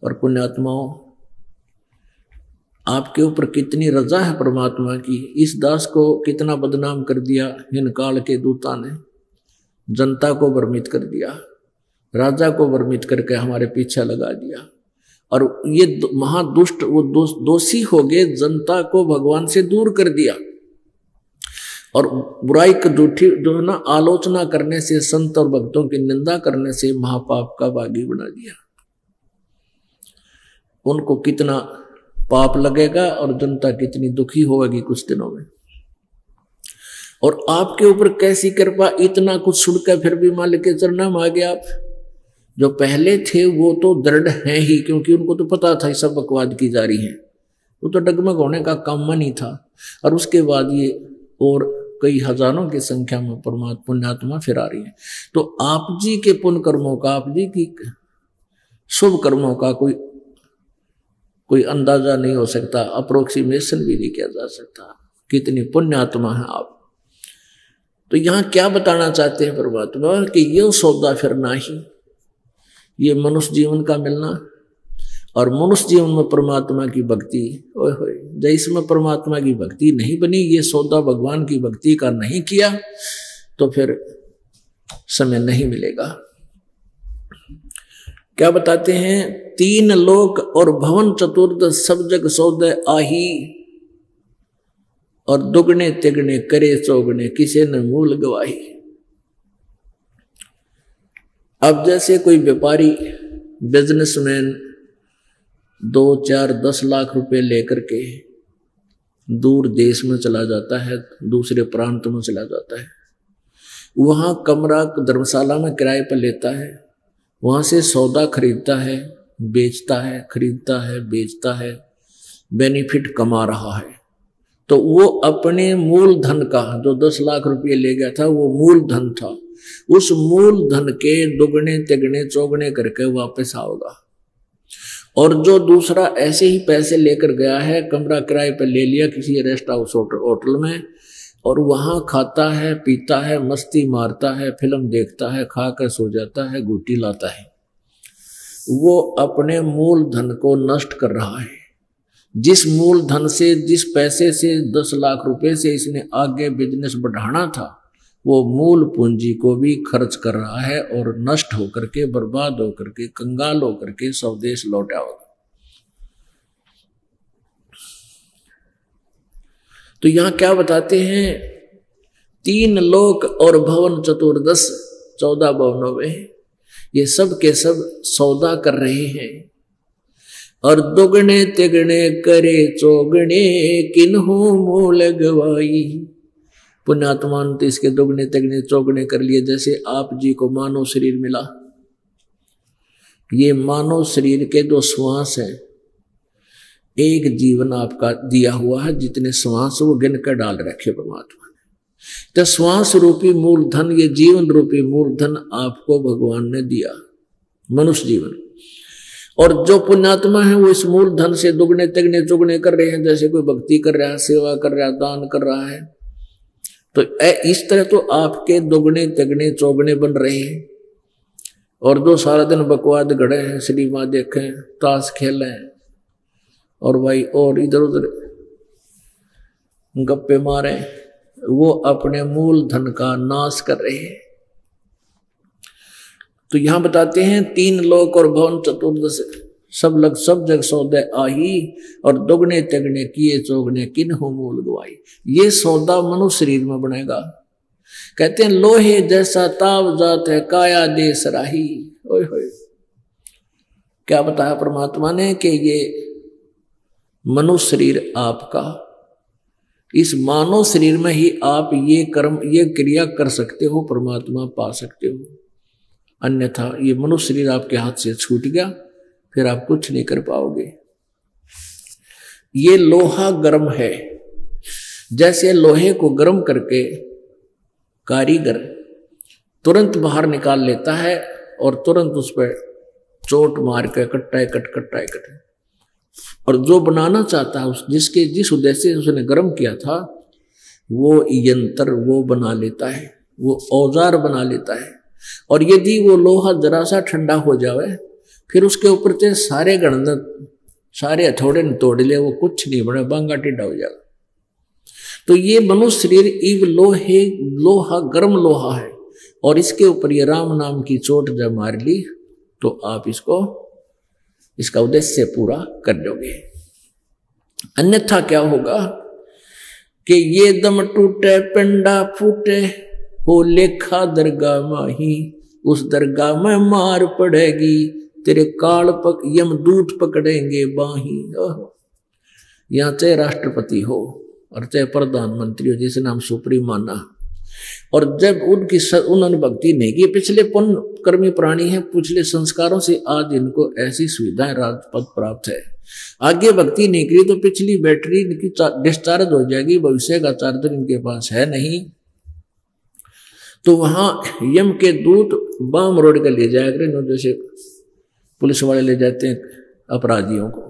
और पुण्यात्माओं, आपके ऊपर कितनी रजा है परमात्मा की। इस दास को कितना बदनाम कर दिया इन काल के दूता ने, जनता को भ्रमित कर दिया, राजा को भ्रमित करके हमारे पीछे लगा दिया। और ये महादुष्ट वो दोषी हो गए, जनता को भगवान से दूर कर दिया। और बुराई की झूठी जो ना आलोचना करने से, संत और भक्तों की निंदा करने से महापाप का भागी बना दिया। उनको कितना पाप लगेगा और जनता कितनी दुखी होगी कुछ दिनों में। और आपके ऊपर कैसी कृपा, इतना कुछ सुनकर फिर भी मालिक के चरणों में आ गए आप। जो पहले थे वो तो दृढ़ हैं ही, क्योंकि उनको तो पता था ये सब बकवाद की जा रही है, वो तो डगमग होने का काम नहीं था। और उसके बाद ये और कई हजारों की संख्या में परमात्मा पुण्यात्मा फिर आ रही है। तो आप जी के पुण्य कर्मों का, आप जी की शुभ कर्मों का कोई अंदाजा नहीं हो सकता, अप्रोक्सीमेशन भी नहीं किया जा सकता कितनी पुण्यात्मा है आप। तो यहां क्या बताना चाहते हैं परमात्मा कि ये सौदा फिर नहीं, ये मनुष्य जीवन का मिलना और मनुष्य जीवन में परमात्मा की भक्ति, ओए होए, जिसमें परमात्मा की भक्ति नहीं बनी, ये सौदा भगवान की भक्ति का नहीं किया, तो फिर समय नहीं मिलेगा। क्या बताते हैं, 3 लोक और भवन चतुर्दश सब जग सौदे आही, और दुगने तिगने करे चौगने किसे न मूल गवाही। अब जैसे कोई व्यापारी बिजनेसमैन 2, 4, 10 लाख रुपए लेकर के दूर देश में चला जाता है, दूसरे प्रांत में चला जाता है, वहां कमरा धर्मशाला में किराए पर लेता है, वहां से सौदा खरीदता है, बेचता है, खरीदता है, बेचता है, बेनिफिट कमा रहा है। तो वो अपने मूल धन का, जो 10 लाख रुपये ले गया था, वो मूल धन था, उस मूल धन के दुगने तिगने चौगने करके वापस आओगा। और जो दूसरा ऐसे ही पैसे लेकर गया है, कमरा किराए पर ले लिया किसी रेस्ट हाउस होटल में, और वहां खाता है, पीता है, मस्ती मारता है, फिल्म देखता है, खाकर सो जाता है, गुटी लाता है, वो अपने मूल धन को नष्ट कर रहा है। जिस मूल धन से, जिस पैसे से 10 लाख रुपए से इसने आगे बिजनेस बढ़ाना था, वो मूल पूंजी को भी खर्च कर रहा है और नष्ट होकर के, बर्बाद होकर के, कंगाल होकर के स्वदेश लौटा होगा। तो यहां क्या बताते हैं, 3 लोक और भवन चतुर्दश 14 भवनों में ये सब के सब सौदा कर रहे हैं, और दुगने तिगने करे चौगने किन्हू मूल गवाई। पुण्यात्मा ने तो इसके दुगने तिगने चौगने कर लिए। जैसे आप जी को मानव शरीर मिला, ये मानव शरीर के जो श्वास है, एक जीवन आपका दिया हुआ है, जितने श्वास वो गिन कर डाल रखे परमात्मा ने। तो श्वास रूपी मूल धन, ये जीवन रूपी मूल धन आपको भगवान ने दिया, मनुष्य जीवन। और जो पुण्यात्मा है वो इस मूल धन से दुगने तिगने चौगने कर रहे हैं। जैसे कोई भक्ति कर रहा है, सेवा कर रहा है, दान कर रहा है, तो इस तरह तो आपके दुगने तिगने चौगने बन रहे हैं। और जो सारा दिन बकवाद गढ़े हैं, सिनेमा देखें, ताश खेलें, और भाई और इधर उधर गप्पे मारे, वो अपने मूल धन का नाश कर रहे हैं। तो यहां बताते हैं 3 लोक और भवन चतुर्दश सब जग सौदे आही, और दुगने तिगने किए चौगने किन्हू मूल गवाई। ये सौदा मनुष्य शरीर में बनेगा। कहते हैं लोहे जैसा ताव जात है काया दे सराही। ओए होए, क्या बताया परमात्मा ने कि ये मनुष्य शरीर आपका, इस मानव शरीर में ही आप ये कर्म, ये क्रिया कर सकते हो, परमात्मा पा सकते हो। अन्यथा ये मनुष्य शरीर आपके हाथ से छूट गया, फिर आप कुछ नहीं कर पाओगे। ये लोहा गर्म है, जैसे लोहे को गर्म करके कारीगर तुरंत बाहर निकाल लेता है और तुरंत उस पर चोट मार के कट्टा कट, और जो बनाना चाहता है, जिस उद्देश्य से उसने गर्म किया था, वो यंत्र वो बना लेता है, वो औजार बना लेता है। और यदि वो लोहा जरा सा ठंडा हो जाए, फिर उसके ऊपर से सारे गणना, सारे हथौड़े ने तोड़ ले, वो कुछ नहीं बने, बांगा टेढ़ा हो जाएगा। तो ये मनुष्य शरीर इव लोहा गर्म लोहा है, और इसके ऊपर ये राम नाम की चोट जब मार ली, तो आप इसका उद्देश्य पूरा कर दोगे। अन्यथा क्या होगा कि ये दम टूटे पिंडा फूटे, हो लेखा दरगाह माही, उस दरगाह में मार पड़ेगी, तेरे काल यमदूत पकड़ेंगे बाही। यहाँ चाहे राष्ट्रपति हो और चाहे प्रधानमंत्री हो, जिसे नाम सुप्रीम माना, और जब उन्होंने भक्ति नहीं की, पिछले पुण्य कर्मी प्राणी हैं, पिछले संस्कारों से आज इनको ऐसी सुविधाएं राजपद प्राप्त है आगे भक्ति नहीं करी तो पिछली बैटरी इनकी डिस्चार्ज हो जाएगी, भविष्य का चार्जर इनके पास है नहीं। तो वहां यम के दूत बाम रोड के ले जाया करें, जैसे पुलिस वाले ले जाते हैं अपराधियों को,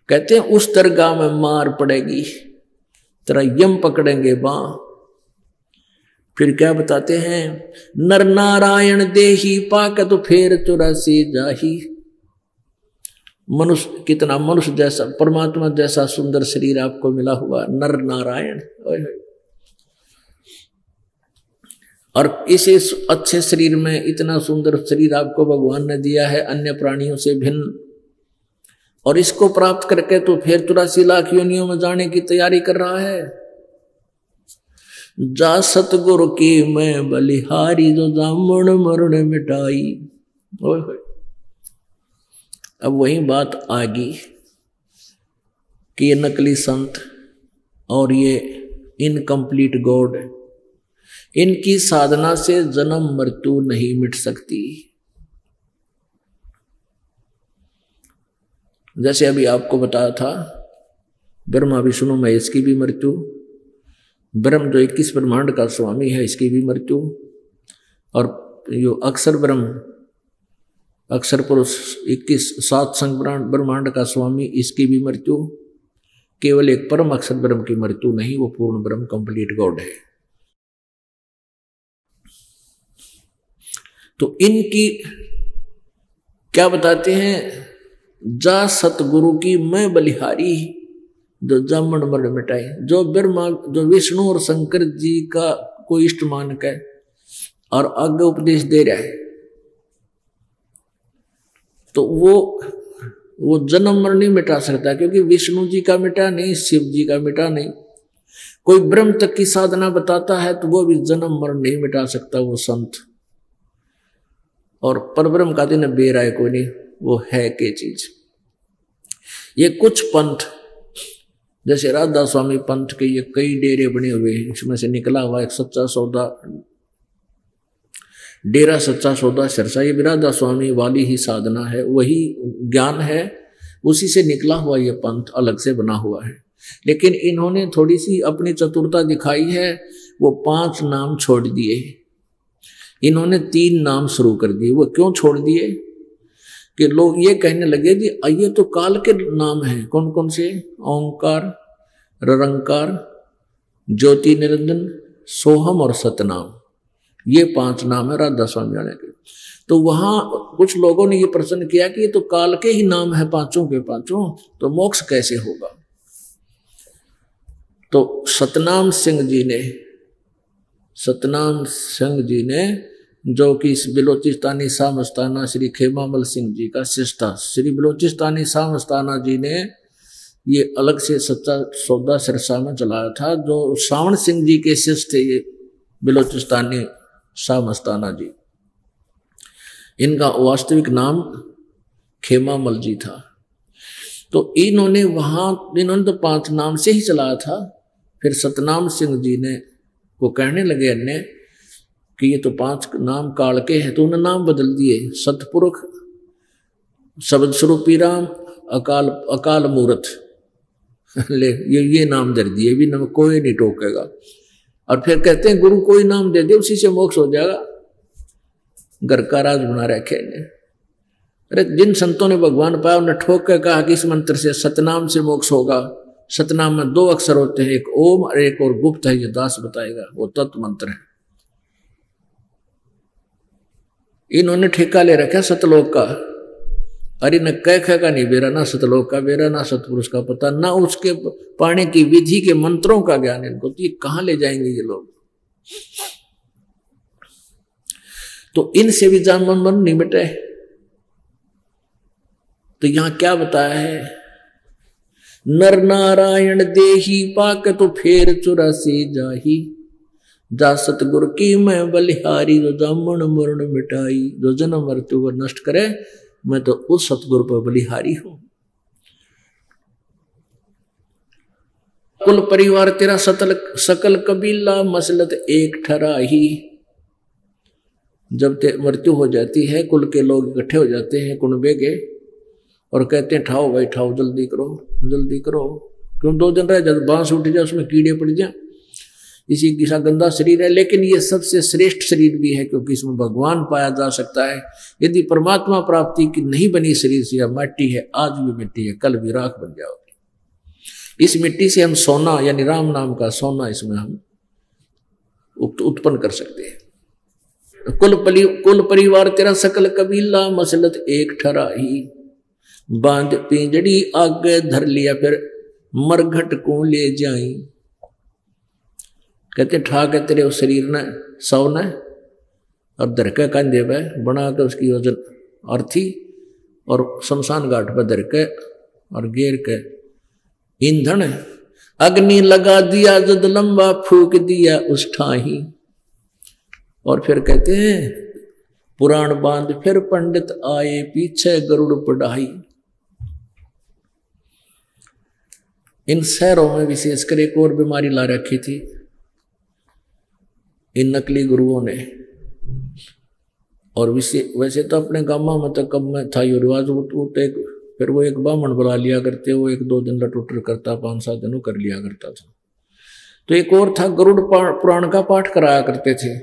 कहते हैं उस दरगाह में मार पड़ेगी, तेरा यम पकड़ेंगे बां। फिर क्या बताते हैं, नर नारायण देही पाक तो फेर 84 जाही। मनुष्य, कितना मनुष्य जैसा परमात्मा जैसा सुंदर शरीर आपको मिला हुआ, नर नारायण। और इसे अच्छे शरीर में इतना सुंदर शरीर आपको भगवान ने दिया है अन्य प्राणियों से भिन्न, और इसको प्राप्त करके तो फिर 84 लाख योनियों में जाने की तैयारी कर रहा है। जा सतगुरु की मैं बलिहारी, जो जामण मरण मिटाई। अब वही बात आ गई कि ये नकली संत और ये इनकम्प्लीट गॉड, इनकी साधना से जन्म मृत्यु नहीं मिट सकती। जैसे अभी आपको बताया था, ब्रह्मा विष्णु महेश की भी मृत्यु, ब्रह्म जो 21 ब्रह्मांड का स्वामी है इसकी भी मृत्यु, और जो अक्षर ब्रह्म, अक्षर पुरुष 21 7 संग ब्रह्मांड का स्वामी, इसकी भी मृत्यु। केवल एक परम अक्षर ब्रह्म की मृत्यु नहीं, वो पूर्ण ब्रह्म कंप्लीट गॉड है। तो इनकी क्या बताते हैं, जा सतगुरु की मैं बलिहारी, जो जामन मरण मिटाई। जो ब्रह्मा, जो विष्णु और शंकर जी का कोई इष्ट मान के और आगे उपदेश दे रहा है, तो वो जन्म मरण नहीं मिटा सकता, क्योंकि विष्णु जी का मिटा नहीं, शिव जी का मिटा नहीं। कोई ब्रह्म तक की साधना बताता है तो वो भी जन्म मरण नहीं मिटा सकता वो संत। और परब्रह्म का दिन बेराय कोई नहीं, वो है के चीज। ये कुछ पंथ, जैसे राधा स्वामी पंथ के ये कई डेरे बने हुए हैं, इसमें से निकला हुआ एक सच्चा सौदा, डेरा सच्चा सौदा सिरसा, ये भी राधा स्वामी वाली ही साधना है, वही ज्ञान है, उसी से निकला हुआ ये पंथ अलग से बना हुआ है। लेकिन इन्होंने थोड़ी सी अपनी चतुरता दिखाई है, वो 5 नाम छोड़ दिए, इन्होंने 3 नाम शुरू कर दिए। वो क्यों छोड़ दिए कि लोग ये कहने लगे कि ये तो काल के नाम हैं। कौन कौन से? ओंकार, ररंकार, ज्योति निरंजन, सोहम और सतनाम, ये 5 नाम है राधा स्वामी वाले के। तो वहां कुछ लोगों ने ये प्रश्न किया कि ये तो काल के ही नाम है पांचों के पांचों, तो मोक्ष कैसे होगा? तो सतनाम सिंह जी ने जो कि इस बिलोचिस्तानी शाह मस्ताना श्री खेमामल सिंह जी का शिष्टा, श्री बिलोचिस्तानी शाह मस्ताना जी ने ये अलग से सच्चा सौदा सिरसा में चलाया था। जो सावण सिंह जी के शिष्य थे ये बिलोचिस्तानी शाह मस्ताना जी, इनका वास्तविक नाम खेमामल जी था। तो इन्होंने तो 5 नाम से ही चलाया था। फिर सतनाम सिंह जी ने वो कहने लगे अन्य कि ये तो 5 नाम काल के हैं, तो उन्होंने नाम बदल दिए। सतपुरुष, शब्द स्वरूपी राम, अकाल मूर्त ले ये नाम दे दिए, भी नाम कोई नहीं टोकेगा। और फिर कहते हैं गुरु कोई नाम दे दे उसी से मोक्ष हो जाएगा। घर का राज बना रखे ने। अरे जिन संतों ने भगवान पाया उन्हें ठोक कर कहा कि इस मंत्र से सतनाम से मोक्ष होगा। सतनाम में 2 अक्षर होते हैं, एक ओम और एक और गुप्त है, ये दास बताएगा, वो तत्व मंत्र है। इन्होंने ठेका ले रखा सतलोक का। अरे न कह का नहीं बेरा, ना सतलोक का बेरा, ना सतपुरुष का पता, ना उसके पाने की विधि के मंत्रों का ज्ञान इनको। तो ये कहां ले जाएंगे ये लोग? तो इनसे भी जान मन नहीं मिटे। तो यहां क्या बताया है? नर नारायण देही पाक तो फेर 84 जाही, जा सतगुरु की मैं बलिहारी, जो जामन मरण मिटाई। जो जन्म मृत्यु को नष्ट करे, मैं तो उस सतगुरु पर बलिहारी हूं। कुल परिवार तेरा सकल कबीला, मसलत एक ठराही। जब मृत्यु हो जाती है, कुल के लोग इकट्ठे हो जाते हैं कुनबे के, और कहते हैं ठाओ भाई ठाओ, जल्दी करो जल्दी करो, क्यों 2 दिन रह जाए, बांस उठ जाए, उसमें कीड़े पड़ जाए, इसी की सा गंदा शरीर है। लेकिन ये सबसे श्रेष्ठ शरीर भी है, क्योंकि इसमें भगवान पाया जा सकता है। यदि परमात्मा प्राप्ति की नहीं बनी शरीर से, मिट्टी है, आज भी मिट्टी है, कल भी राख बन जाओगे। इस मिट्टी से हम सोना यानी राम नाम का सोना इसमें हम उत्पन्न कर सकते हैं। कुल परिवार तेरा सकल कबीला, मसलत एक ठराही, बांध पिंजड़ी आगे धर लिया, फिर मरघट को ले जाई। कहते ठाक है तेरे उस शरीर ने, सौ ने, और धर के कंधे पे बना के उसकी वजन अर्थी, और शमशान घाट पर धर के और घेर के ईंधन अग्नि लगा दिया, जद लंबा फूक दिया उस ठाही। और फिर कहते हैं पुराण बांध फिर पंडित आए, पीछे गरुड़ पढ़ाई। इन शहरों में विशेषकर एक और बीमारी ला रखी थी इन नकली गुरुओं ने। और वैसे तो अपने गांव में तो कब में था ये रिवाज, फिर वो एक ब्राह्मण बुला लिया करते, वो 1-2 दिन लटुटर करता, 5-7 दिन कर लिया करता था। तो एक और था, गरुड़ पुराण का पाठ कराया करते थे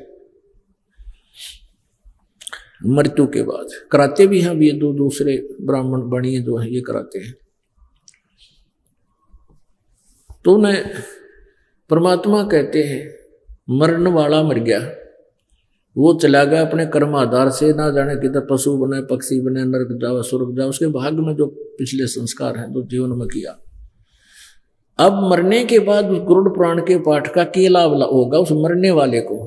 मृत्यु के बाद, कराते भी हैं। ये 2 दूसरे ब्राह्मण बणिए जो है ये कराते हैं। तो उन्हें परमात्मा कहते हैं मरने वाला मर गया, वो चला गया अपने कर्म आधार से, ना जाने किधर पशु बने, पक्षी बने, नरक जाओ स्वर्ग जाओ, उसके भाग्य में जो पिछले संस्कार हैं जो जीवन में किया। अब मरने के बाद उस गरुड़ पुराण के पाठ का क्या लाभ होगा उस मरने वाले को?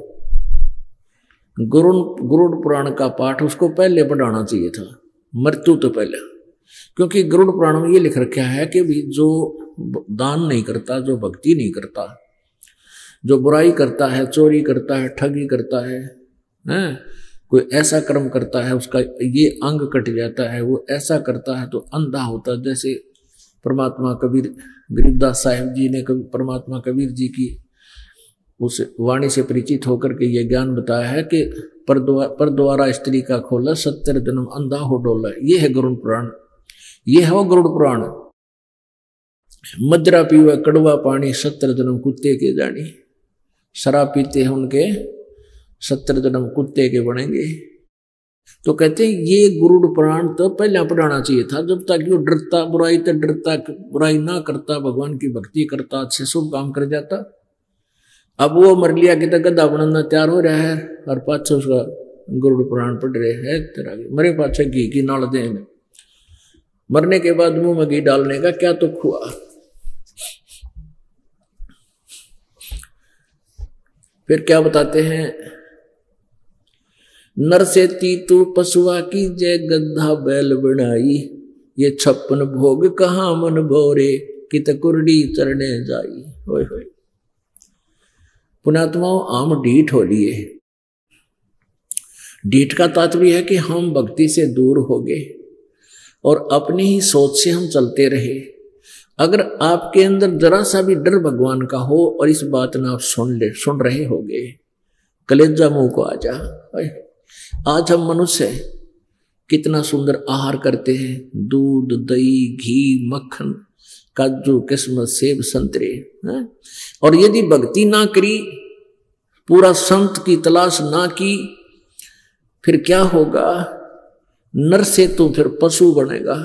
गरुड़ पुराण का पाठ उसको पहले पढ़ाना चाहिए था, मृत्यु तो पहले, क्योंकि गरुड़ पुराण में ये लिख रखा है कि भी जो दान नहीं करता, जो भक्ति नहीं करता, जो बुराई करता है, चोरी करता है, ठगी करता है, कोई ऐसा कर्म करता है उसका ये अंग कट जाता है, वो ऐसा करता है तो अंधा होता है। जैसे परमात्मा कबीर गरीबदास साहिब जी ने परमात्मा कबीर जी की उस वाणी से परिचित होकर के ये ज्ञान बताया है कि पर द्वारा स्त्री का खोला, 70 जन्म अंधा हो डोला। ये है गरुड़ पुराण, ये है वो गरुड़ पुराण। मदरा पीवे कड़वा पानी, 70 जन्म कुत्ते के जानी। शराब पीते हैं उनके 70 जन्म कुत्ते के बनेंगे। तो कहते हैं ये गरुड़ पुराण तो पहले पढ़ाना चाहिए था, जब तक वो डरता बुराई तो डरता, बुराई ना करता, भगवान की भक्ति करता, अच्छे शुभ काम कर जाता। अब वो मर लिया कि तो गद्दा बनाना तैयार हो रहा है और पाछे उसका गरुड़ पुराण पढ़ रहे हैं तेरा मरे पाछे घी की नाल दे, मरने के बाद मुंह में घी डालने का क्या तो हुआ। फिर क्या बताते हैं, नर से तीतु पशुआ की जय, गद्दा बैल बनाई, ये 56 भोग कहाँ मन भोरे, कित कुरडी चरने जाई। होय होय पुणात्माओं, आम ढीठ हो लिए। ढीठ का तात्पर्य है कि हम भक्ति से दूर हो गए और अपनी ही सोच से हम चलते रहे। अगर आपके अंदर जरा सा भी डर भगवान का हो और इस बात ना आप सुन रहे होगे, कलेजा मुंह को आ जा। आज हम मनुष्य कितना सुंदर आहार करते हैं, दूध दही घी मक्खन काजू किस्मत सेब संतरे, और यदि भक्ति ना करी, पूरा संत की तलाश ना की, फिर क्या होगा? नर से तो फिर पशु बनेगा,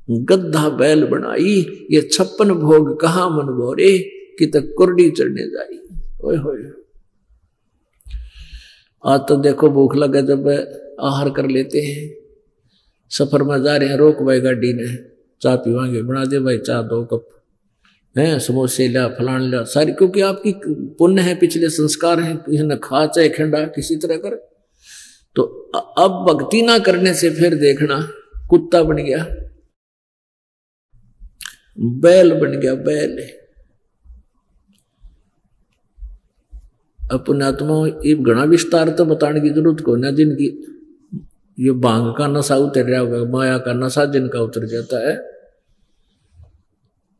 गद्दा बैल बनाई, ये 56 भोग कहाँ मन भोरे, कि तक कुरडी चढ़ने जाई। ओए होए आज तो देखो भूख लगे जब आहार कर लेते हैं, सफर में जा रहे हैं, रोक भाई गाड़ी ने, चाय पीवांगे, बना दे भाई चाय 2 कप, हैं समोसे ला फलान ला सारी, क्योंकि आपकी पुण्य है, पिछले संस्कार हैं, किसी ने खा चाहे खंडा किसी तरह कर। तो अब भक्ति ना करने से फिर देखना कुत्ता बन गया, बैल बन गया, बैल। अपने आत्मा ये घना विस्तार तो बताने की जरूरत को ना, जिनकी ये भांग का नशा उतर रहा होगा, माया का नशा जिनका उतर जाता है,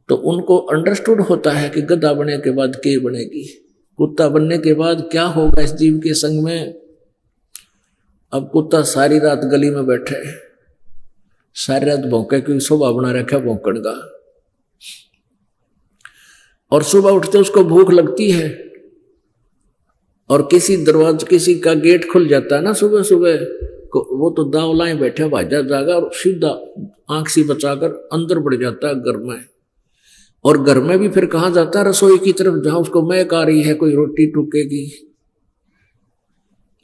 तो उनको अंडरस्टूड होता है कि गधा बनने के बाद क्या बनेगी, कुत्ता बनने के बाद क्या होगा इस जीव के संग में। अब कुत्ता सारी रात गली में बैठे, सारी रात भौंके, क्योंकि सुबह बना रखा भौंकण का। और सुबह उठते उसको भूख लगती है, और किसी का गेट खुल जाता है ना सुबह सुबह, वो तो दावलाएं बैठे भाजा जागा और सीधा आंख सी बचाकर अंदर बढ़ जाता है घर में। और घर में भी फिर कहाँ जाता है? रसोई की तरफ, जहां उसको महक आ रही है, कोई रोटी टूकेगी।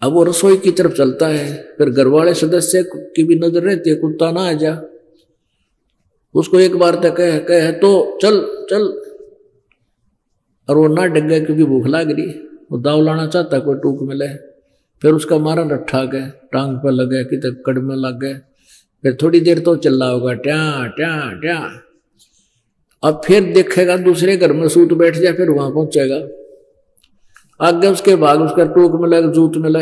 अब वो रसोई की तरफ चलता है, फिर घर वाले सदस्य की भी नजर रहती है, कुत्ता ना आ जा। उसको एक बार तक कहे तो चल चल, और वो ना डग गया क्योंकि भूख लग रही। वो दाव लाना चाहता कोई टूक मिले, फिर उसका मारा रट्ठा गए, टांग पर लगे, कितने कड़ में लग गए। फिर थोड़ी देर तो चिल्ला होगा ट्या ट्या ट्या। अब फिर देखेगा दूसरे घर में सूत बैठ जाए, फिर वहां पहुंचेगा। आगे उसके भाग उसका टूक मिला, जूत मिला।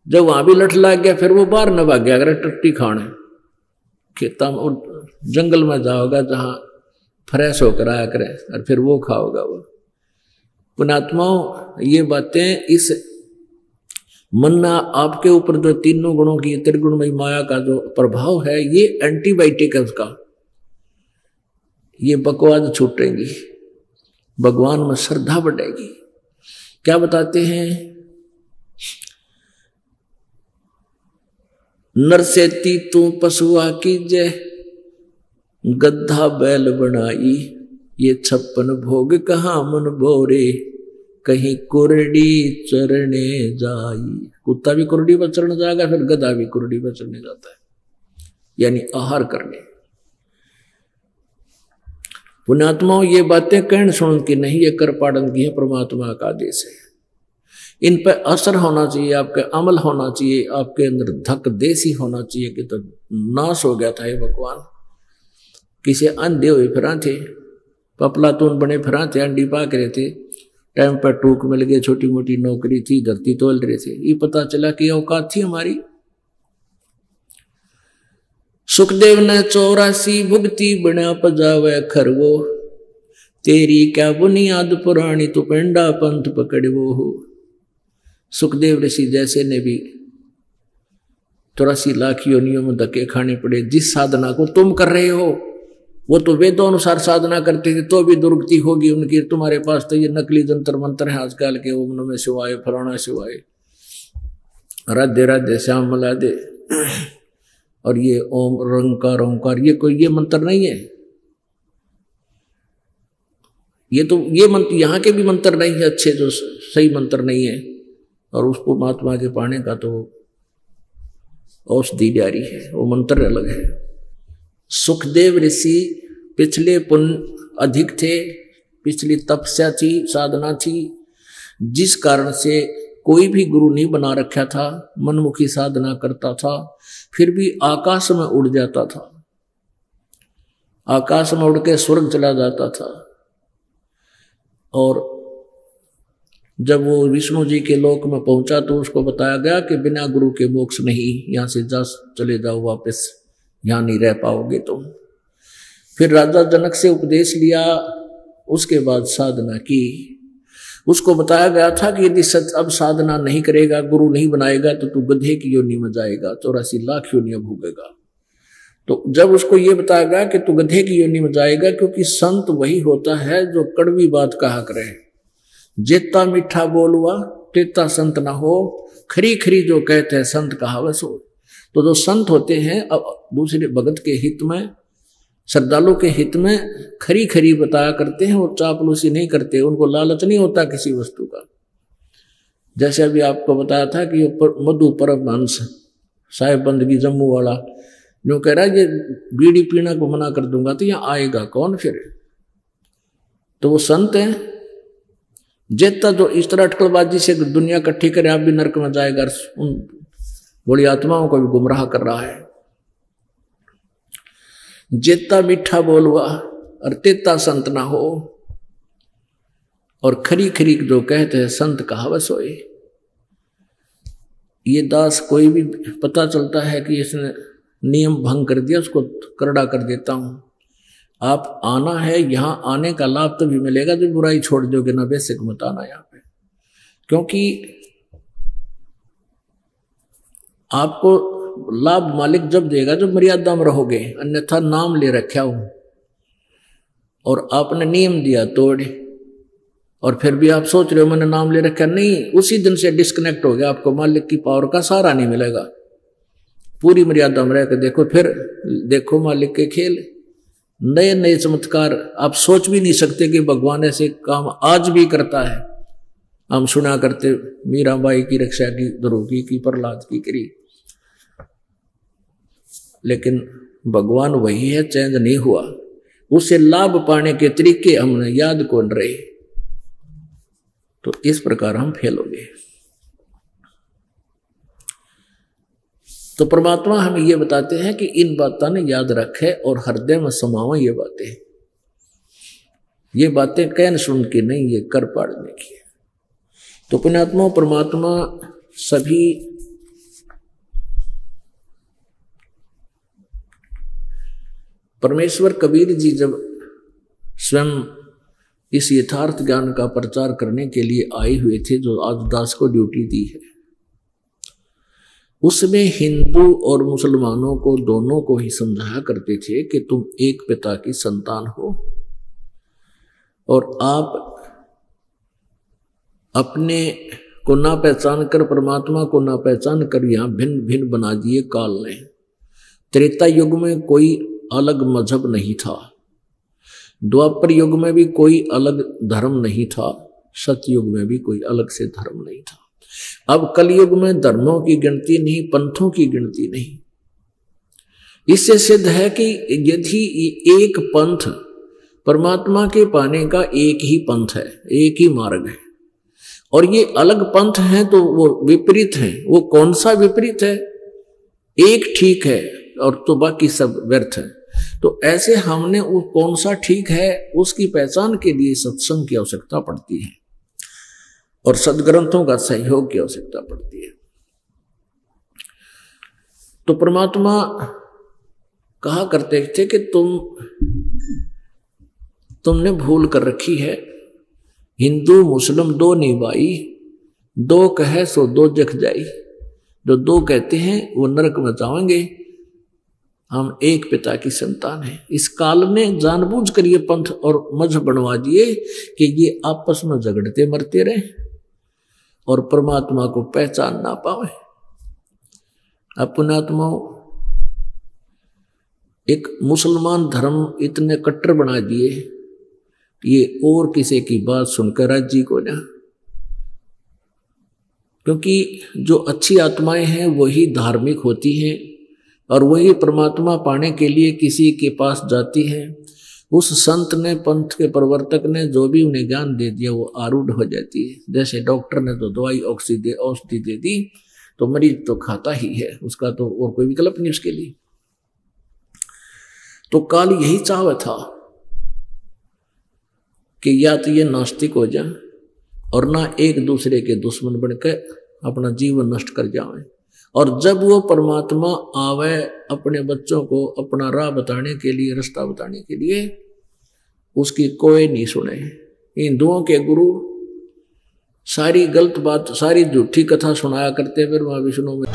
जब वहां भी लठ लग गया, फिर वो बाहर न भाग गया अगर टट्टी खाने खेता में, जंगल में जाओगा जहां फ्रेश होकर आया करे, और फिर वो खाओगा। वो पुण्यात्माओं, ये बातें इस मन्ना आपके ऊपर जो तीनों गुणों की त्रिगुणमयी माया का जो प्रभाव है, ये एंटीबायोटिक है उसका। ये बकवाद छूटेंगी, भगवान में श्रद्धा बढ़ेगी। क्या बताते हैं? नरसेती तू पशुआ कीजे, गद्धा बैल बनाई। ये 56 भोग कहाँ मन भोरे, कहीं कुरडी चरने जाई। कुत्ता भी कुरडी पर चढ़ने जाएगा, फिर गधा भी कुरडी पर चढ़ने जाता है, यानी आहार करने। पुण्यात्माओं, ये बातें कहने सुन की नहीं, ये कर पाड़न की है, परमात्मा का आदेश है। इन पर असर होना चाहिए, आपके अमल होना चाहिए, आपके अंदर धक देसी होना चाहिए कि तो नाश हो गया था ये भगवान। किसी अंधे हुए फिरा थे, पपलातून बने फिरा थे, अंडी पाक रहे थे, टाइम पर टूक मिल गए, छोटी मोटी नौकरी थी, धरती तोल रहे थे। ये पता चला कि औकात थी हमारी। सुखदेव ने 84 भुगती, बना पजावे खरगो। तेरी क्या बुनियाद पुरानी, तू पेंडा पंथ पकड़वो हो। सुखदेव ऋषि जैसे ने भी 84 लाख योनियों में धक्के खाने पड़े। जिस साधना को तुम कर रहे हो, वो तो वेदों अनुसार साधना करते थे, तो भी दुर्गति होगी उनकी। तुम्हारे पास तो ये नकली जंतर मंत्र है आजकल के, ओम नमः शिवाय, फलाना शिवाय, राधे राधे, श्याम मलादे, और ये ओम रंकार ओंकार, ये कोई ये मंत्र नहीं है। ये तो ये मंत्र यहाँ के भी मंत्र नहीं है अच्छे, जो सही मंत्र नहीं है। और उसको महात्मा के पाने का तो औषधि जारी है, वो मंत्र अलग है। सुखदेव ऋषि पिछले पुण्य अधिक थे, पिछली तपस्या थी, साधना थी, जिस कारण से कोई भी गुरु नहीं बना रखा था, मनमुखी साधना करता था, फिर भी आकाश में उड़ जाता था, आकाश में उड़ के स्वर्ग चला जाता था। और जब वो विष्णु जी के लोक में पहुंचा तो उसको बताया गया कि बिना गुरु के मोक्ष नहीं, यहां से चले जाओ वापस, यहां नहीं रह पाओगे तुम। फिर राजा जनक से उपदेश लिया, उसके बाद साधना की। उसको बताया गया था कि यदि अब साधना नहीं करेगा, गुरु नहीं बनाएगा, तो तू गधे की योनि में जाएगा, 84 लाख योनियां भोगेगा। तो जब उसको ये बताया गया कि तू गधे की योनि में जाएगा, क्योंकि संत वही होता है जो कड़वी बात कहा करे। जेता मीठा बोलवा तेता संत ना हो, खरी खरी जो कहते हैं संत कहावत हो। तो जो संत होते हैं दूसरे भगत के हित में, श्रद्धालु के हित में खरी खरी बताया करते हैं, वो चापलूसी नहीं करते, उनको लालच नहीं होता किसी वस्तु का। जैसे अभी आपको बताया था कि मधु परमहंस साहिब बंदगी जम्मू वाला जो कह रहा है ये बीड़ी पीना को मना कर दूंगा, तो यहाँ आएगा कौन फिर? तो वो संत है। जेता जो इस तरह अटकलबाजी से दुनिया इकट्ठी करे, आप भी नरक में जाएगा, उन बड़ी आत्माओं को भी गुमराह कर रहा है। जेता मीठा बोलवा और तेता संत ना हो, और खरी खरी जो कहते हैं संत कहावत सोए। ये दास कोई भी पता चलता है कि इसने नियम भंग कर दिया, उसको करड़ा कर देता हूं। आप आना है, यहां आने का लाभ तो भी मिलेगा जो बुराई छोड़ दोगे ना, बेसिक मत आना यहां पे। क्योंकि आपको लाभ मालिक जब देगा जब मर्यादा में रहोगे, अन्यथा नाम ले रखा हूं और आपने नियम दिया तोड़, और फिर भी आप सोच रहे हो मैंने नाम ले रखा, नहीं, उसी दिन से डिस्कनेक्ट हो गया, आपको मालिक की पावर का सहारा नहीं मिलेगा। पूरी मर्यादा में रहकर देखो, फिर देखो मालिक के खेल, नए नए चमत्कार आप सोच भी नहीं सकते कि भगवान ऐसे काम आज भी करता है। हम सुना करते मीराबाई की रक्षा की, ध्रुव की प्रहलाद की करी, लेकिन भगवान वही है, चेंज नहीं हुआ। उससे लाभ पाने के तरीके हमने याद कौन रहे, तो इस प्रकार हम फेल हो गए। तो परमात्मा हमें यह बताते हैं कि इन बातों ने याद रखे और हृदय में समाओ ये बातें। ये बातें कहन सुन के नहीं, ये कर पाड़ने की। तो पुण्यात्मा परमात्मा सभी परमेश्वर कबीर जी जब स्वयं इस यथार्थ ज्ञान का प्रचार करने के लिए आए हुए थे, जो आज दास को ड्यूटी दी है, उसमें हिंदू और मुसलमानों को दोनों को ही समझाया करते थे कि तुम एक पिता की संतान हो और आप अपने को ना पहचान कर, परमात्मा को ना पहचान कर यहां भिन्न भिन्न बना दिए काल ने। त्रेता युग में कोई अलग मजहब नहीं था, द्वापर युग में भी कोई अलग धर्म नहीं था, सतयुग में भी कोई अलग से धर्म नहीं था। अब कलयुग में धर्मों की गिनती नहीं, पंथों की गिनती नहीं। इससे सिद्ध है कि यदि एक पंथ परमात्मा के पाने का एक ही पंथ है, एक ही मार्ग है, और ये अलग पंथ हैं तो वो विपरीत हैं। वो कौन सा विपरीत है? एक ठीक है और तो बाकी सब व्यर्थ है। तो ऐसे हमने वो कौन सा ठीक है उसकी पहचान के लिए सत्संग की आवश्यकता पड़ती है और सदग्रंथों का सहयोग की आवश्यकता पड़ती है। तो परमात्मा कहा करते थे कि तुमने भूल कर रखी है, हिंदू मुस्लिम दो नहीं भाई, दो कहे सो दो जख जाई। जो दो कहते हैं वो नरक में जाएंगे, हम एक पिता की संतान हैं। इस काल ने जानबूझकर ये पंथ और मजहब बनवा दिए कि ये आपस में झगड़ते मरते रहे और परमात्मा को पहचान ना पावे। पुण्यात्माओं, एक मुसलमान धर्म इतने कट्टर बना दिए, ये और किसी की बात सुनकर राजी को ना, क्योंकि जो अच्छी आत्माएं हैं वही धार्मिक होती हैं और वही परमात्मा पाने के लिए किसी के पास जाती है। उस संत ने, पंथ के प्रवर्तक ने जो भी उन्हें ज्ञान दे दिया वो आरूढ़ हो जाती है। जैसे डॉक्टर ने तो दवाई औषधि दे दी तो मरीज तो खाता ही है, उसका तो और कोई विकल्प नहीं उसके लिए। तो काल यही चाहता था कि या तो ये नास्तिक हो जाए और ना एक दूसरे के दुश्मन बनकर अपना जीवन नष्ट कर जाए। और जब वो परमात्मा आवे अपने बच्चों को अपना राह बताने के लिए, रास्ता बताने के लिए, उसकी कोई नहीं सुने। हिंदुओं के गुरु सारी गलत बात, सारी झूठी कथा सुनाया करते, फिर वहां विष्णु में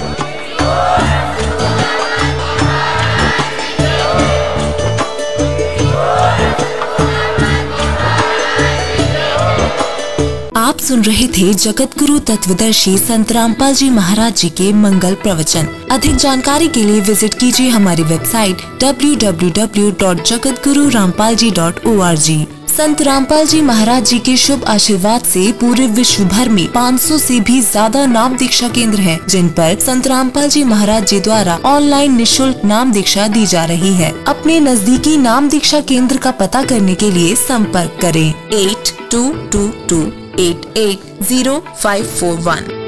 आप सुन रहे थे जगत गुरु तत्वदर्शी संत रामपाल जी महाराज जी के मंगल प्रवचन। अधिक जानकारी के लिए विजिट कीजिए हमारी वेबसाइट www.jagatgururampalji.org। संत रामपाल जी महाराज जी के शुभ आशीर्वाद से पूरे विश्व भर में 500 से भी ज्यादा नाम दीक्षा केंद्र हैं, जिन पर संत रामपाल जी महाराज जी द्वारा ऑनलाइन निःशुल्क नाम दीक्षा दी जा रही है। अपने नजदीकी नाम दीक्षा केंद्र का पता करने के लिए संपर्क करें 8222880541।